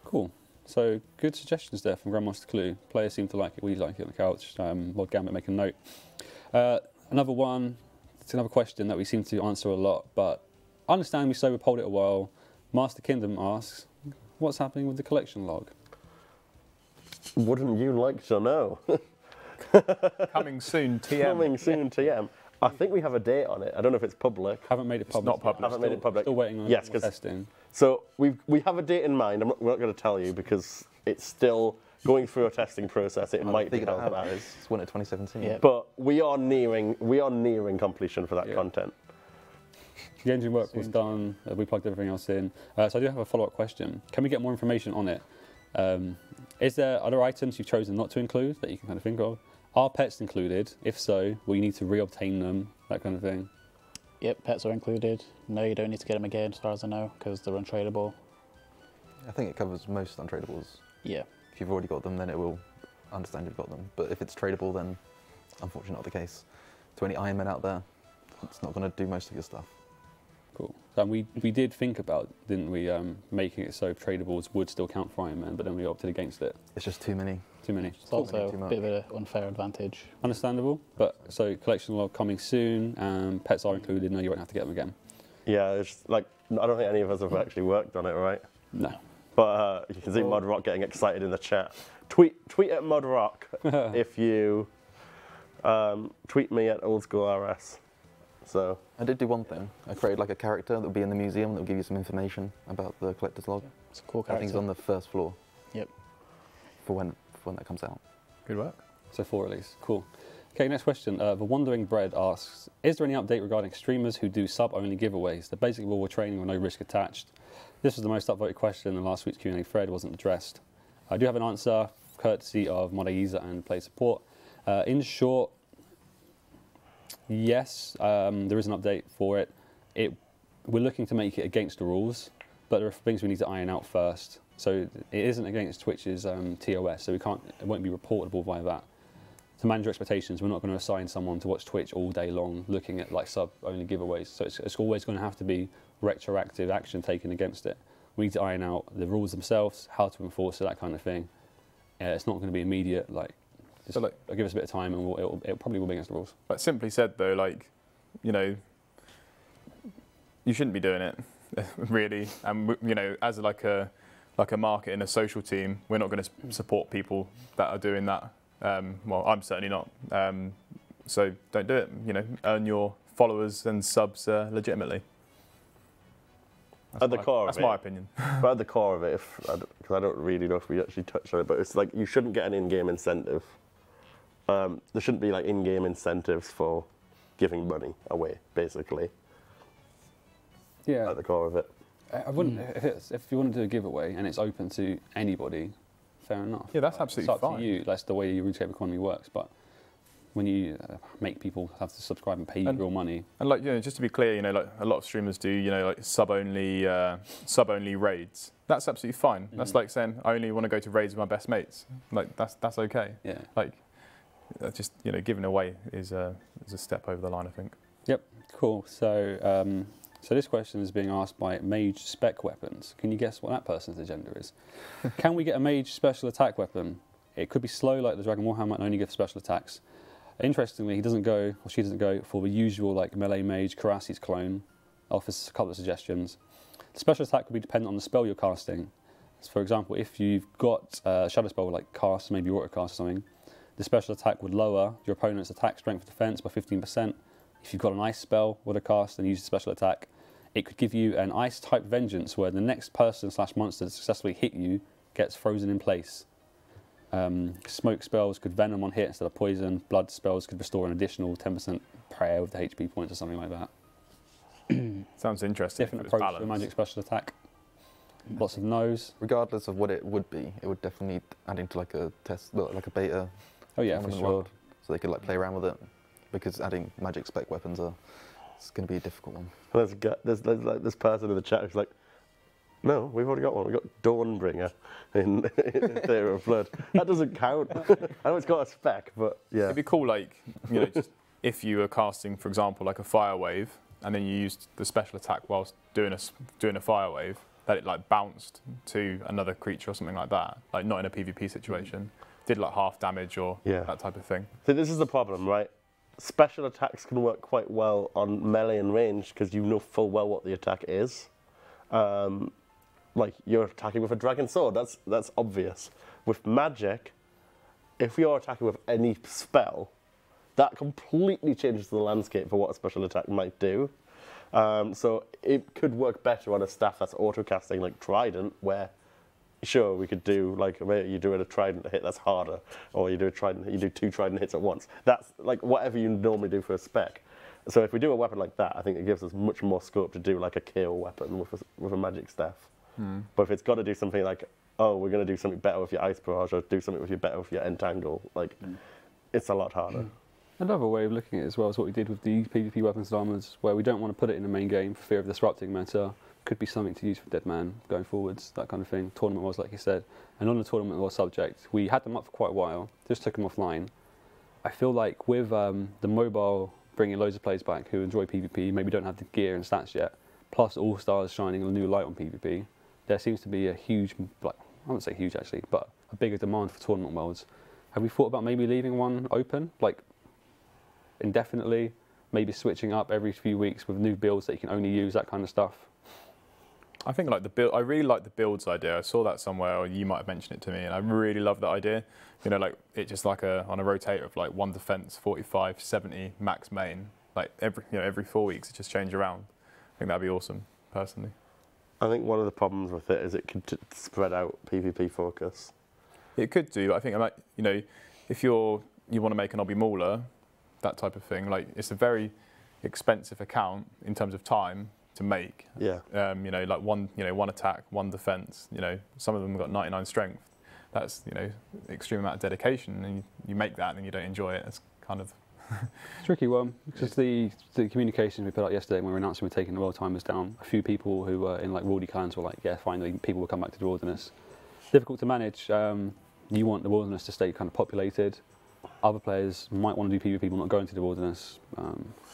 Cool. So good suggestions there from Grandmaster Clue. Players seem to like it. We like it on the couch. Lord Gambit, make a note. Another one. It's another question that we seem to answer a lot, but understandably so, we polled it a while. Master Kingdom asks, what's happening with the collection log? Wouldn't you like to know? Coming soon, TM. Coming soon, TM. I think we have a date on it. I don't know if it's public. Haven't made it public. It's not public. Haven't made it public. Still waiting on testing. So we have a date in mind. We're not going to tell you because it's still going through a testing process. It might be held out. It's winter 2017. Yeah. But we are nearing completion for that content. The engine work was done. We plugged everything else in. So I do have a follow-up question. Can we get more information on it? Is there other items you've chosen not to include that you can kind of think of? Are pets included? If so, will you need to reobtain them? That kind of thing. Yep, pets are included. No, you don't need to get them again, as far as I know, because they're untradeable. I think it covers most untradables. Yeah. If you've already got them, then it will understand you've got them. But if it's tradable, then unfortunately not the case. To any Iron Men out there, it's not going to do most of your stuff. Cool. So we did think about, didn't we, making it so tradables would still count for Iron Man, but then we opted against it. It's just too many. Too many. It's also a bit of an unfair advantage. Understandable, but so collection log coming soon, pets are included, no, you won't have to get them again. Yeah, it's like, I don't think any of us have actually worked on it, right? No. But you can see Modrock getting excited in the chat. Tweet at Modrock if you tweet me at Old School RS. So I did do one thing. I created like a character that would be in the museum that would give you some information about the collector's log. It's a cool character. I think it's on the first floor. Yep. For when that comes out. Good work. So 4 at least. Cool. Okay, next question. The Wandering Bread asks, is there any update regarding streamers who do sub-only giveaways? They're basically all training with no risk attached. This was the most upvoted question in last week's Q&A thread. Wasn't addressed. I do have an answer, courtesy of Modaiza and Play Support. In short, yes, there is an update for it. We're looking to make it against the rules, but there are things we need to iron out first. So it isn't against Twitch's TOS, so it won't be reportable via that. To manage your expectations, we're not going to assign someone to watch Twitch all day long looking at like sub-only giveaways. So it's always going to have to be retroactive action taken against it. We need to iron out the rules themselves, how to enforce it, that kind of thing. It's not going to be immediate. Just give us a bit of time, and it probably will be against the rules. But simply said, though, you shouldn't be doing it, really. And as like like a market and a social team, we're not going to support people that are doing that. Well, I'm certainly not. So don't do it. You know, earn your followers and subs legitimately. At the core of it. That's my opinion. But at the core of it, because I don't really know if we actually touched on it, but it's like you shouldn't get an in-game incentive. There shouldn't be like in-game incentives for giving money away, basically. Yeah. At the core of it. I wouldn't. If you want to do a giveaway and it's open to anybody, fair enough. Yeah, that's absolutely it's up fine. to you. That's the way your RuneScape economy works. But when you make people have to subscribe and pay you real money, and like, you know, just to be clear, you know, like a lot of streamers do, you know, like sub-only raids. That's absolutely fine. That's like saying I only want to go to raids with my best mates. Like that's okay. Yeah. Like just, you know, giving away is a step over the line, I think. Yep. Cool. So so this question is being asked by Mage Spec Weapons. Can you guess what that person's agenda is? Can we get a Mage special attack weapon? It could be slow like the Dragon Warhammer and only give special attacks. Interestingly, he doesn't go, or she doesn't go, for the usual like melee mage Karasi's clone. Offers a couple of suggestions. The special attack would be dependent on the spell you're casting. So for example, if you've got a shadow spell like cast, maybe autocast or something, the special attack would lower your opponent's attack strength defense by 15%. If you've got an ice spell with a cast and use the special attack, it could give you an ice type vengeance where the next person / monster to successfully hit you gets frozen in place. Smoke spells could venom on hit instead of poison. Blood spells could restore an additional 10% prayer with the HP points or something like that. Sounds interesting. Different approach to a magic special attack. Lots of no's. Regardless of what it would be, it would definitely need adding to like a test, like a beta. Oh yeah, for sure. World, so they could like play around with it, because adding magic spec weapons it's going to be a difficult one. There's like this person in the chat who's like, no, we've already got one. We've got Dawnbringer in Theatre of Blood. That doesn't count. I know it's got a spec, but yeah. It'd be cool, like, you know, just if you were casting, for example, like a fire wave, and then you used the special attack whilst doing a fire wave, that it like bounced to another creature or something like that, like not in a PvP situation, did like half damage or that type of thing. So this is the problem, right? Special attacks can work quite well on melee and range because you know full well what the attack is. Like you're attacking with a dragon sword, that's obvious. With magic, if you're attacking with any spell, that completely changes the landscape for what a special attack might do. So it could work better on a staff that's autocasting like Trident, where sure we could do like you do a Trident hit that's harder, or you do two Trident hits at once. That's like whatever you normally do for a spec. So if we do a weapon like that, I think it gives us much more scope to do like a KO weapon with a magic staff. But if it's got to do something like, oh, we're going to do something better with your Ice Barrage, or do something better with your Entangle, like it's a lot harder. Another way of looking at it as well is what we did with the PvP weapons and armors, where we don't want to put it in the main game for fear of disrupting meta. Could be something to use for Deadman going forwards, that kind of thing. Tournament was, like you said. And on the tournament was subject, we had them up for quite a while, just took them offline. I feel like with the mobile bringing loads of players back who enjoy PvP, maybe don't have the gear and stats yet, plus All Stars shining a new light on PvP, there seems to be a huge, like, I wouldn't say huge actually, but a bigger demand for tournament worlds. Have we thought about maybe leaving one open, like indefinitely, maybe switching up every few weeks with new builds that you can only use, that kind of stuff? I think like the build. I really like the builds idea. I saw that somewhere, or you might have mentioned it to me, and I really love that idea. You know, like it just like on a rotator of like 1 defense, 45, 70 max main. Like every 4 weeks, it just change around. I think that'd be awesome, personally. I think one of the problems with it is it could spread out PvP focus. It could do, but I think you know, if you want to make an Obby Mauler, that type of thing, like it's a very expensive account in terms of time to make. Yeah. You know, like one attack, 1 defense. You know, some of them got 99 strength. That's, you know, extreme amount of dedication, and you make that and then you don't enjoy it. It's kind of tricky one, because the communications we put out yesterday when we were announcing we're taking the world timers down, a few people who were in like Worldy clans were like, yeah, finally people will come back to the wilderness. Difficult to manage. You want the wilderness to stay kind of populated. Other players might want to do PvP, but not go into the wilderness.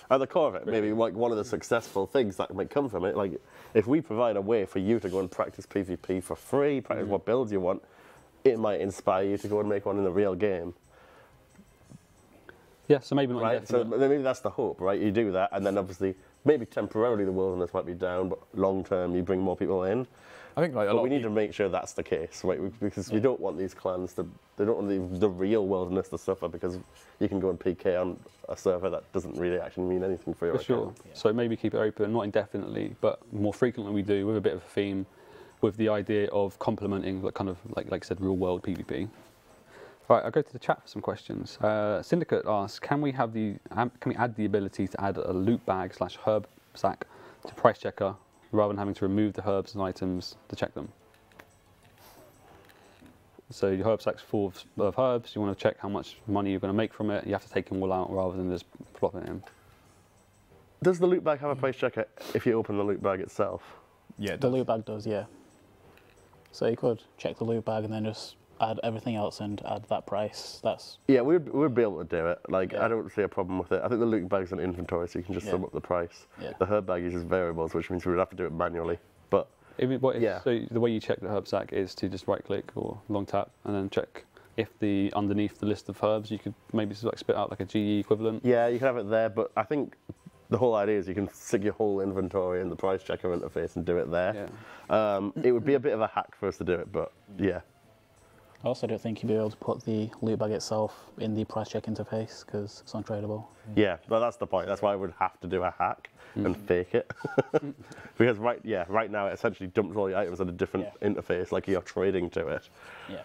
At the core of it, maybe like one of the successful things that might come from it, like if we provide a way for you to go and practice PvP for free, practice what builds you want, it might inspire you to go and make one in the real game. Yeah, so maybe not. Right, so maybe that's the hope, right? You do that, and then obviously maybe temporarily the wilderness might be down, but long term you bring more people in. I think like a but lot we of need to make sure that's the case, right? Because we don't want these clans to, they don't want the real worldness to suffer because you can go and PK on a server that doesn't really actually mean anything for your For sure. account. So maybe keep it open, not indefinitely, but more frequently we do, with a bit of a theme, with the idea of complementing, like kind of like I said, real world PvP. Right, I'll go to the chat for some questions. Syndicate asks, can we add the ability to add a loot bag / herb sack to price checker rather than having to remove the herbs and items to check them? So your herb sack's full of herbs, you want to check how much money you're going to make from it, you have to take them all out rather than just plop it in. Does the loot bag have a price checker if you open the loot bag itself? Yeah, the loot bag does, yeah. So you could check the loot bag and then just add everything else and add that price. That's we'd be able to do it. Like I don't see a problem with it. I think the loot bag's an inventory, so you can just sum up the price. Yeah. The herb bag uses variables, which means we would have to do it manually. But So the way you check the herb sack is to just right click or long tap and then check if underneath the list of herbs you could maybe like spit out like a GE equivalent. Yeah, you can have it there, but I think the whole idea is you can stick your whole inventory in the price checker interface and do it there. Yeah. It would be a bit of a hack for us to do it, but yeah. I also don't think you'd be able to put the loot bag itself in the price check interface because it's untradeable. Yeah, but that's the point. That's why I would have to do a hack and fake it. Because right now it essentially dumps all the items at a different interface, like you're trading to it. Yeah.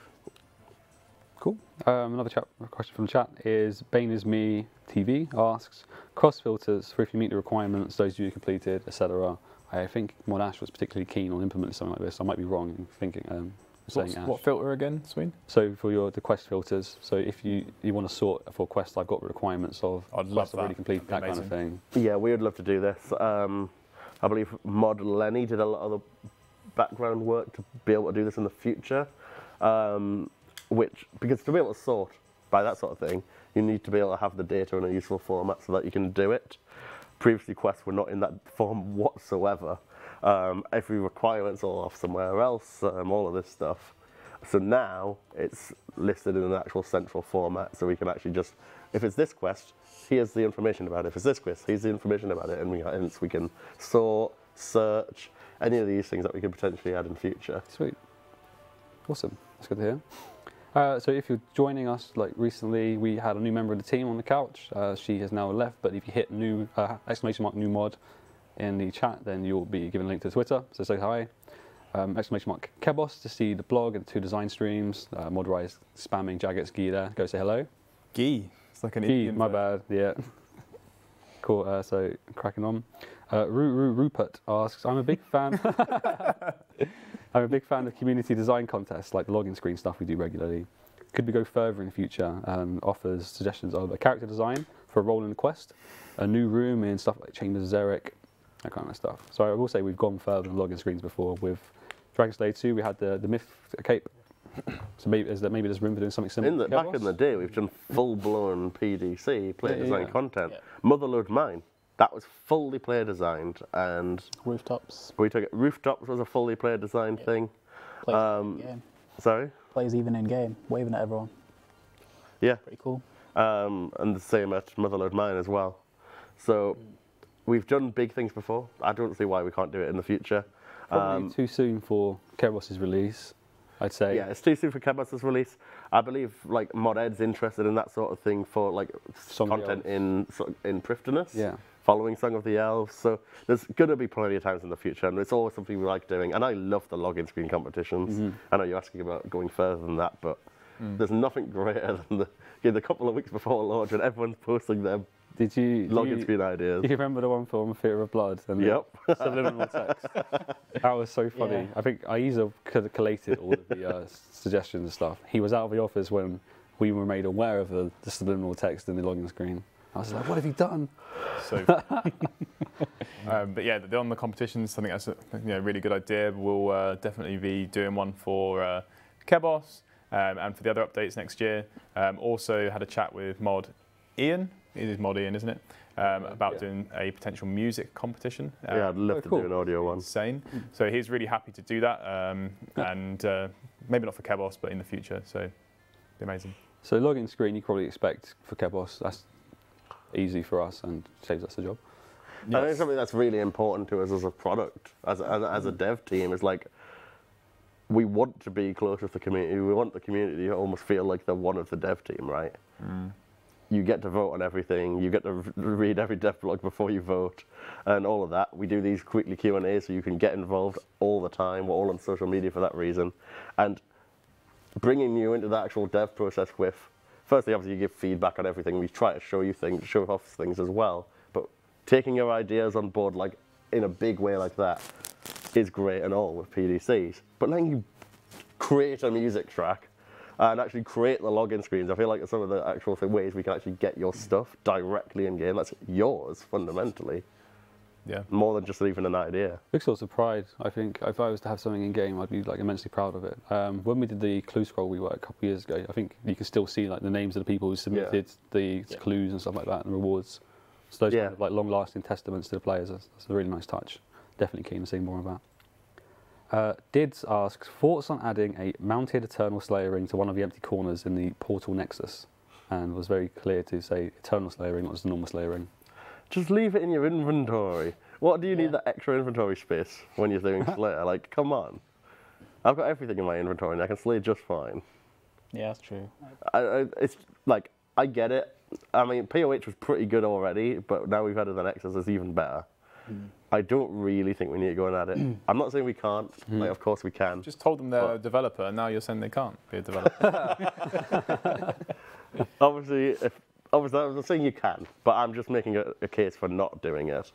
Cool. Another question from the chat is Bane is Me TV asks, cross filters for if you meet the requirements, those you completed, etc. I think Monash was particularly keen on implementing something like this. I might be wrong in thinking. What filter again, Sween? So for the quest filters, so if you want to sort for a quest, I've got requirements of quests already completed, that kind of thing. Yeah, we would love to do this. I believe Mod Lenny did a lot of the background work to be able to do this in the future. Because to be able to sort by that sort of thing, you need to be able to have the data in a useful format so that you can do it. Previously, quests were not in that form whatsoever. Every requirement's all off somewhere else, all of this stuff. So now it's listed in an actual central format, so we can actually just, if it's this quest, here's the information about it. If it's this quest, here's the information about it, and we can sort, search, any of these things that we could potentially add in future. Sweet. Awesome. That's good to hear. So if you're joining us, like recently, we had a new member of the team on the couch. She has now left, but if you hit new !new mod in the chat, then you'll be given a link to Twitter. So say hi. !Kebos to see the blog and 2 design streams. Moderize spamming Jaget's Gi there. Go say hello. Gi. It's like an Gi, Indian. my bad. Yeah. Cool. So cracking on. Rupert asks, I'm a big fan. I'm a big fan of community design contests like the login screen stuff we do regularly. Could we go further in the future and offers suggestions of a character design for a role in the quest, a new room in stuff like Chambers of Xeric, that kind of stuff. So I will say we've gone further than login screens before. With Dragon Slayer 2, we had the myth cape. So maybe there's room for doing something similar. Back in the day, we've done full-blown PDC, player design content. Motherload Mine. That was fully player designed, and Rooftops. We took it. Rooftops was a fully player designed thing. Game. Sorry. Plays even in game, waving at everyone. Yeah. Pretty cool. And the same at Motherload Mine as well. So we've done big things before. I don't see why we can't do it in the future. Probably too soon for Kebos' release, I'd say. Yeah, it's too soon for Kebos' release. I believe like Mod Ed's interested in that sort of thing for like content in Prifdinus. Yeah. Following Song of the Elves, so there's going to be plenty of times in the future, and it's always something we like doing, and I love the login screen competitions. I know you're asking about going further than that, but there's nothing greater than the couple of weeks before launch when everyone's posting their login screen ideas. Do you remember the one from Theatre of Blood? And yep. Subliminal text. That was so funny. Yeah. I think Aiza could have collated all of the suggestions and stuff. He was out of the office when we were made aware of the subliminal text in the login screen. I was like, what have you done? So, but yeah, on the competitions, I think that's a really good idea. We'll definitely be doing one for Kebos and for the other updates next year. Also had a chat with Mod Ian. It is Mod Ian, isn't it? About doing a potential music competition. Yeah, I'd love to do an audio one. Insane. So he's really happy to do that, and maybe not for Kebos, but in the future. So it'd be amazing. So login screen, you probably expect for Kebos. That's easy for us and saves us a job. Yes. I think something that's really important to us as a product, as a dev team, is like we want to be close with the community. We want the community to almost feel like they're one of the dev team, right? You get to vote on everything. You get to read every dev blog before you vote, and all of that. We do these weekly Q&As so you can get involved all the time. We're all on social media for that reason, and bringing you into the actual dev process with, firstly, obviously, you give feedback on everything. We try to show you things, show off things as well. But taking your ideas on board, like in a big way like that, is great and all with PDCs. But letting you create a music track and actually create the login screens, I feel like some of the actual ways we can actually get your stuff directly in game. That's yours fundamentally. Yeah. More than just even an idea. Big source of pride, I think. If I was to have something in game, I'd be like immensely proud of it. When we did the clue scroll rework a couple of years ago, I think you can still see like the names of the people who submitted the clues and stuff like that and rewards. So those kind of, like long-lasting testaments to the players. That's a really nice touch. Definitely keen to see more of that. Dids asks, thoughts on adding a mounted Eternal Slayer ring to one of the empty corners in the Portal Nexus, and was very clear to say Eternal Slayer ring, not just a normal Slayer ring. Just leave it in your inventory. What do you need that extra inventory space when you're doing Slayer? Like, come on. I've got everything in my inventory and I can slay just fine. Yeah, that's true. It's like, I get it. I mean, POH was pretty good already, but now we've added the Nexus, it's even better. I don't really think we need to go and add it. I'm not saying we can't. Like, of course we can. Just told them they're a developer, and now you're saying they can't be a developer. Obviously, I'm saying you can, but I'm just making a case for not doing it.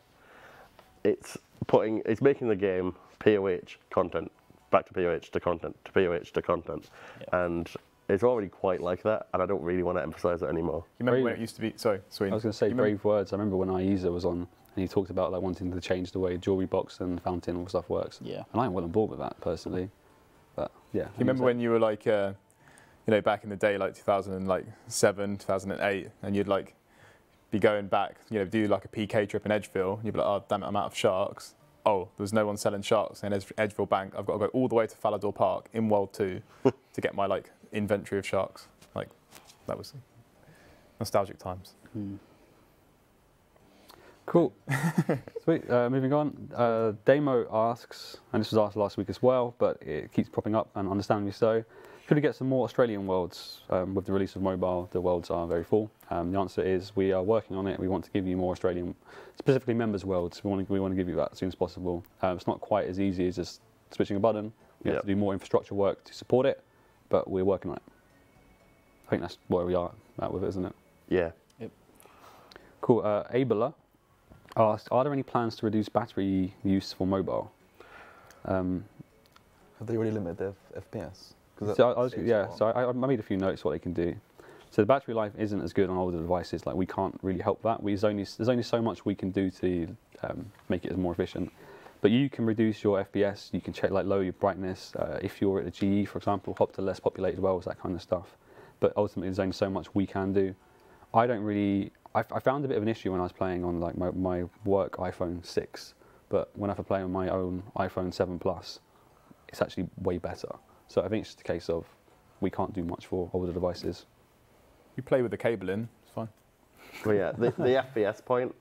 It's making the game POH content, back to POH to content, to POH to content, and it's already quite like that, and I don't really want to emphasize it anymore. You remember when it used to be? Sorry, Sweden. I was going to say brave words. I remember when Aiza was on, and he talked about like wanting to change the way jewelry box and fountain and stuff works. Yeah. And I'm well on board with that personally. But yeah. You remember when you were like, you know, back in the day, like 2007, 2008, and you'd like be going back, you know, do like a PK trip in Edgeville, and you'd be like, oh damn it, I'm out of sharks. Oh, there's no one selling sharks in Edgeville Bank. I've got to go all the way to Falador Park in World 2 to get my like inventory of sharks. Like, that was nostalgic times. Cool. Sweet. Moving on. Damo asks, and this was asked last week as well, but it keeps popping up, and understandably so. Should we get some more Australian worlds? With the release of mobile, the worlds are very full. The answer is we are working on it. We want to give you more Australian, specifically members worlds. We want to give you that as soon as possible. It's not quite as easy as just switching a button. We have to do more infrastructure work to support it, but we're working on it. I think that's where we are at with it, isn't it? Yeah. Yep. Cool. Abela asked, are there any plans to reduce battery use for mobile? Have they already limited their FPS? So I made a few notes what they can do. So the battery life isn't as good on older devices. Like, we can't really help that. There's only so much we can do to make it more efficient. But you can reduce your FPS. You can check, like, lower your brightness. If you're at a GE, for example, hop to less populated wells, that kind of stuff. But ultimately, there's only so much we can do. I don't really. I found a bit of an issue when I was playing on like my work iPhone 6, but when I play on my own iPhone 7 Plus, it's actually way better. So I think it's just a case of we can't do much for older devices. You play with the cable in, it's fine. Well, yeah, the FPS point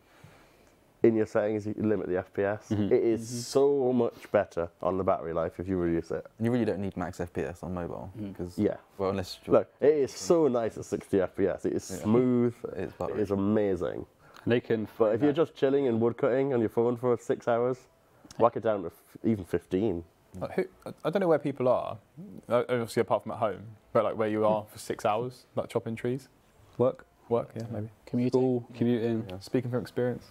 in your settings, you limit the FPS. It is so much better on the battery life if you reduce it. You really don't need max FPS on mobile. Because well, unless look, it is so nice at 60 FPS. It is smooth. It is amazing. And they can. But if you're just chilling and woodcutting on your phone for 6 hours, whack it down to even 15. I don't know where people are, obviously apart from at home, but like where you are for 6 hours, like chopping trees. Work, yeah, maybe. Commuting. Commuting. Yeah. Speaking from experience.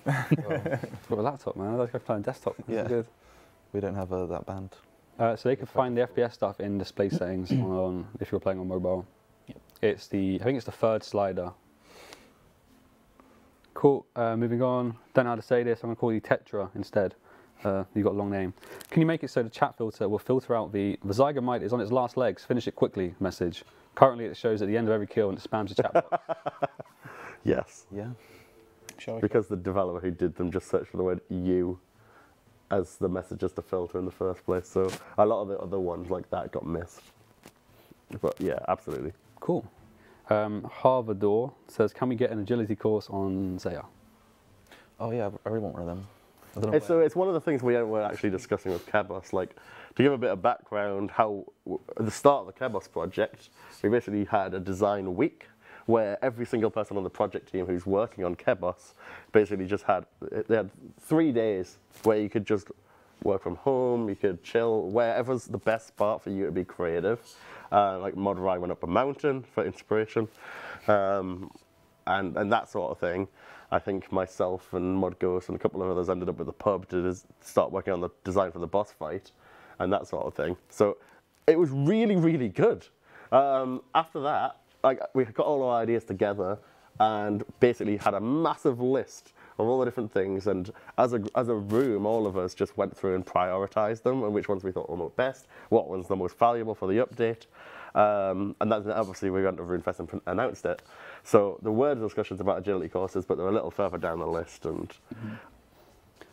Got a laptop, man. I like playing desktop. That's good. We don't have that band. So they can find the FPS stuff in display settings on if you're playing on mobile. Yep. I think it's the third slider. Cool. Moving on. Don't know how to say this. I'm gonna call you Tetra instead. You've got a long name. Can you make it so the chat filter will filter out the Zygamite is on its last legs, finish it quickly message? Currently it shows at the end of every kill and it spams the chat box. Yes. Yeah. Sure. Because the developer who did them just searched for the word you as the messages to filter in the first place. So a lot of the other ones like that got missed. But yeah, absolutely. Cool. Harvardor says, can we get an agility course on Zaya? Oh yeah, I really want one of them. It's one of the things we were actually discussing with Kebos. Like, to give a bit of background, how at the start of the Kebos project, we basically had a design week where every single person on the project team who's working on Kebos basically just had 3 days where you could just work from home, you could chill, wherever's the best spot for you to be creative. Like Modrai went up a mountain for inspiration, and that sort of thing. I think myself and Mudghost and a couple of others ended up with a pub to start working on the design for the boss fight and that sort of thing. So it was really, really good. After that, like, we got all our ideas together and basically had a massive list of all the different things, and as a room, all of us just went through and prioritized them and which ones we thought were most best, what ones the most valuable for the update, and then obviously we went to RuneFest and announced it. So there were discussions about agility courses, but they're a little further down the list, and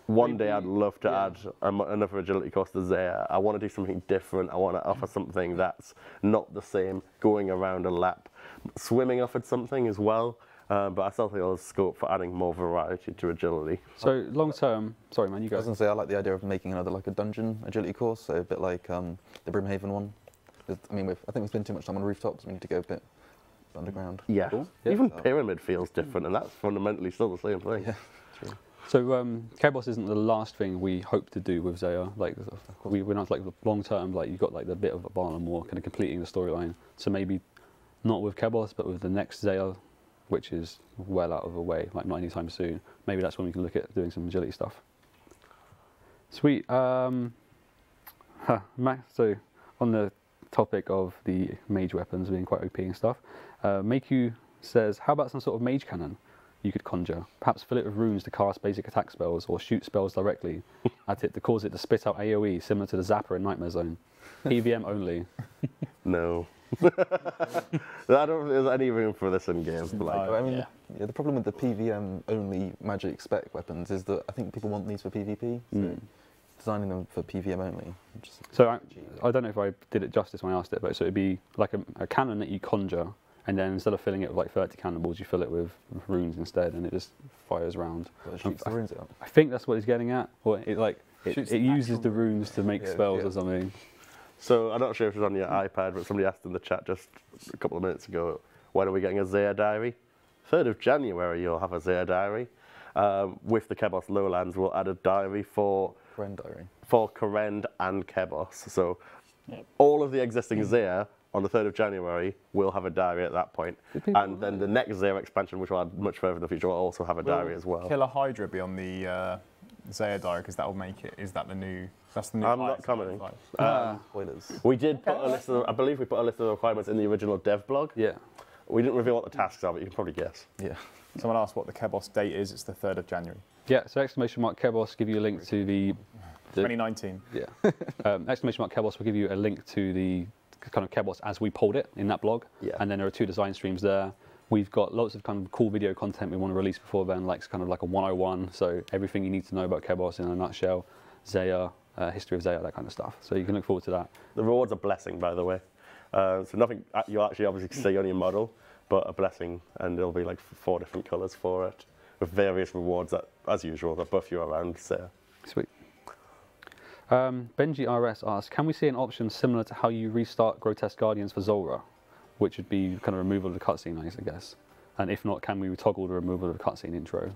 one day I'd love to add another agility course to Zaya. I want to do something different. I want to offer something that's not the same, going around a lap. Swimming offered something as well. But I still think there's scope for adding more variety to agility. So long term, sorry man, you go. I was going to say, I like the idea of making another like a dungeon agility course, so a bit like the Brimhaven one. I mean, I think we spend too much time on rooftops, we need to go a bit underground. Yeah, cool. Even Pyramid feels different, and that's fundamentally still the same thing. Yeah, true. So Kebos isn't the last thing we hope to do with Zaya. Like we're not like long term. Like you've got like the bit of Barn Moor kind of completing the storyline. So maybe not with Kebos, but with the next Zaya, which is well out of the way, like not anytime soon. Maybe that's when we can look at doing some agility stuff. Sweet. So on the topic of the mage weapons being quite OP and stuff, Maku says, how about some sort of mage cannon you could conjure? Perhaps fill it with runes to cast basic attack spells or shoot spells directly at it to cause it to spit out AoE similar to the Zapper in Nightmare Zone. PVM only. No. I don't think there's any room for this in game. Like, I mean, yeah, the problem with the PVM only magic spec weapons is that I think people want these for PvP. So designing them for PVM only. So I don't know if I did it justice when I asked it, but so it'd be like a cannon that you conjure, and then instead of filling it with like 30 cannonballs, you fill it with runes instead, and it just fires around. Well, it shoots the runes out. I think that's what he's getting at. Or it uses the runes to make spells or something. So I'm not sure if it was on your iPad, but somebody asked in the chat just a couple of minutes ago, when are we getting a Zaya diary? 3rd of January you'll have a Zaya diary. With the Kebos Lowlands, we'll add a diary for Kourend and Kebos. So all of the existing Zaya on the 3rd of January will have a diary at that point. And then the next Zaya expansion, which will add much further in the future, will also have a diary as well. Killer Hydra be on the Zaya diary, because that will make it. Is that the new? That's the new. I'm not commenting. Spoilers. We did put a list of, I believe we put a list of requirements in the original dev blog. Yeah. We didn't reveal what the tasks are, but you can probably guess. Yeah. Someone asked what the Kebos date is. It's the 3rd of January. Yeah. So exclamation mark Kebos give you a link to the 2019. Yeah. Exclamation mark Kebos will give you a link to the kind of Kebos as we pulled it in that blog. Yeah. And then there are 2 design streams there. We've got lots of kind of cool video content we want to release before then, like kind of like a 101. So everything you need to know about Kebos in a nutshell, Zaya, history of Zaya, that kind of stuff. So you can look forward to that. The reward's a blessing, by the way. So nothing you'll actually obviously see on your model, but a blessing, and there'll be like 4 different colours for it, with various rewards that, as usual, that buff you around Zaya. Sweet. Benji RS asks, can we see an option similar to how you restart Grotesque Guardians for Zulrah, which would be kind of removal of the cutscene, I guess. And if not, can we toggle the removal of the cutscene intro?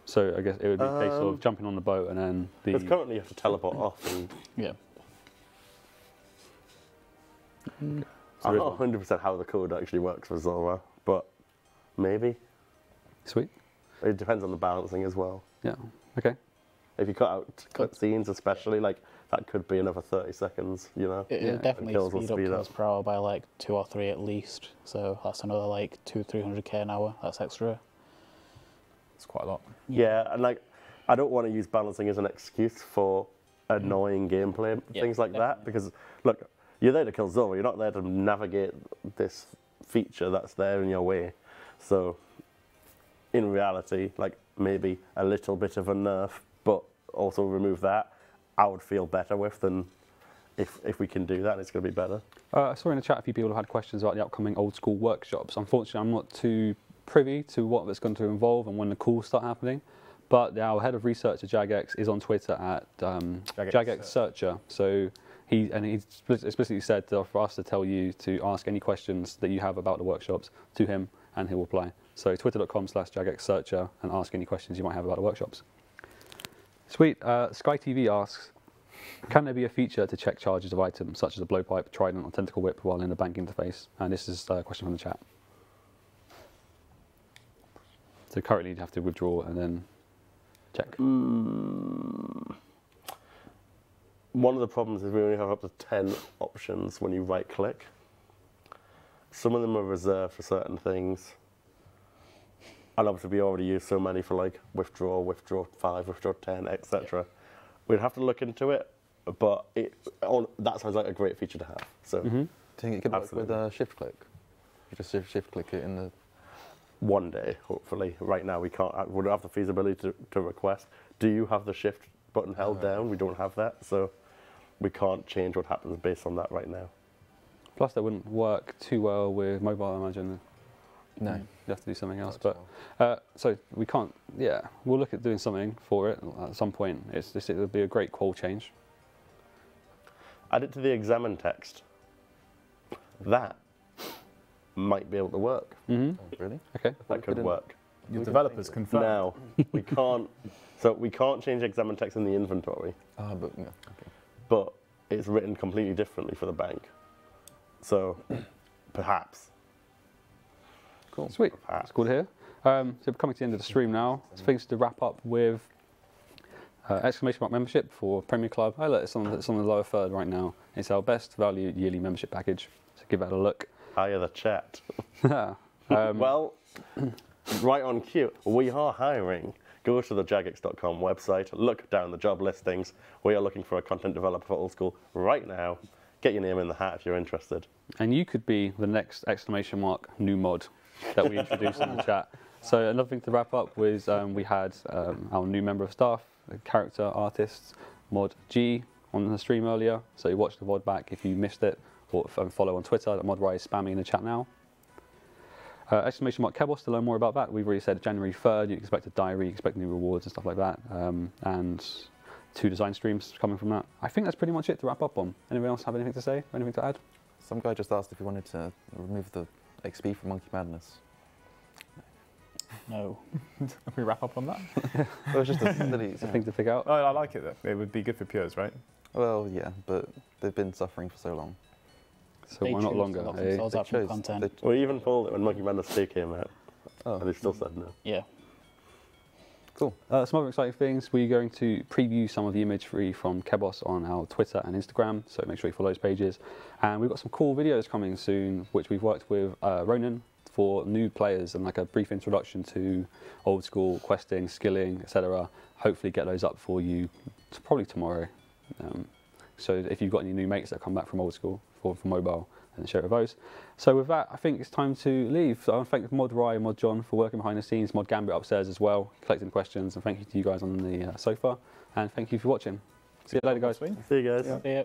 So I guess it would be a case of jumping on the boat and then the... Because currently you have to teleport off and... Yeah. I'm not 100% how the code actually works for Zulrah, but maybe. Sweet. It depends on the balancing as well. Yeah, okay. If you cut out cutscenes especially, like, that could be another 30 seconds, you know? It'll definitely speed up kills per hour by like 2 or 3 at least. So that's another like 200-300k an hour. That's extra. It's quite a lot. Yeah, and like, I don't want to use balancing as an excuse for annoying gameplay, things like that. Because, look, you're there to kill Zulrah. You're not there to navigate this feature that's there in your way. So, in reality, like, maybe a little bit of a nerf, but also remove that, I would feel better with than if we can do that, it's going to be better. I saw in the chat a few people have had questions about the upcoming Old School workshops. Unfortunately, I'm not too privy to what it's going to involve and when the calls start happening. But our head of research at Jagex is on Twitter at Jagex Searcher. So he explicitly said for us to tell you to ask any questions that you have about the workshops to him, and he will reply. So twitter.com/Jagex Searcher and ask any questions you might have about the workshops. Sweet. Sky TV asks, can there be a feature to check charges of items such as a blowpipe, trident, or tentacle whip while in the bank interface? And this is a question from the chat. So currently you have to withdraw and then check. One of the problems is we only have up to 10 options when you right click. Some of them are reserved for certain things. And obviously we already use so many for like withdraw, withdraw 5, withdraw 10, etc. We'd have to look into it, but that sounds like a great feature to have. So do you think it could work with a shift click? You just shift click it in the... One day, hopefully. Right now we can't, we don't have the feasibility to request. Do you have the shift button held down? We don't have that, so we can't change what happens based on that right now. Plus that wouldn't work too well with mobile, I imagine. No. You have to do something else. But so we can't, we'll look at doing something for it at some point. It would be a great qual change. Add it to the examine text. That might be able to work. Oh, really? Okay. That could work. Your developers confirm. Now, we can't, so we can't change examine text in the inventory. But But it's written completely differently for the bank. So, perhaps. Cool. Sweet. That's cool to hear. So we're coming to the end of the stream now. Things to wrap up with exclamation mark membership for Premier Club. Oh look, it's on the lower third right now. It's our best value yearly membership package. So give that a look. Hire the chat. Well, right on cue. We are hiring. Go to the jagex.com website, look down the job listings. We are looking for a content developer for Old School right now. Get your name in the hat if you're interested. And you could be the next exclamation mark new mod that we introduced in the chat. So another thing to wrap up was we had our new member of staff, character artist, Mod G, on the stream earlier. So you watch the VOD back if you missed it, or follow on Twitter. ModRai is spamming in the chat now. Exclamation mark Kebos to learn more about that. We've already said January 3rd, you expect a diary, you expect new rewards and stuff like that. And 2 design streams coming from that. I think that's pretty much it to wrap up on. Anyone else have anything to say or anything to add? Some guy just asked if you wanted to remove the XP from Monkey Madness. No. We wrap up on that? Well, it's just a thing to pick out. Oh, I like it though. It would be good for pures, right? Well, yeah, but they've been suffering for so long. So why not longer? We even pulled it when Monkey Madness 2 came out. And they still said no. Yeah. Cool. Some other exciting things. We're going to preview some of the imagery from Kebos on our Twitter and Instagram, so make sure you follow those pages. And we've got some cool videos coming soon, which we've worked with Ronan for new players and like a brief introduction to Old School, questing, skilling, etc. Hopefully get those up for you probably tomorrow. So if you've got any new mates that come back from Old School for mobile, then share with those. So with that, I think it's time to leave. So I want to thank Mod Rai and Mod John for working behind the scenes, Mod Gambit upstairs as well, collecting questions, and thank you to you guys on the sofa, and thank you for watching. See you later, guys. See you guys. See ya.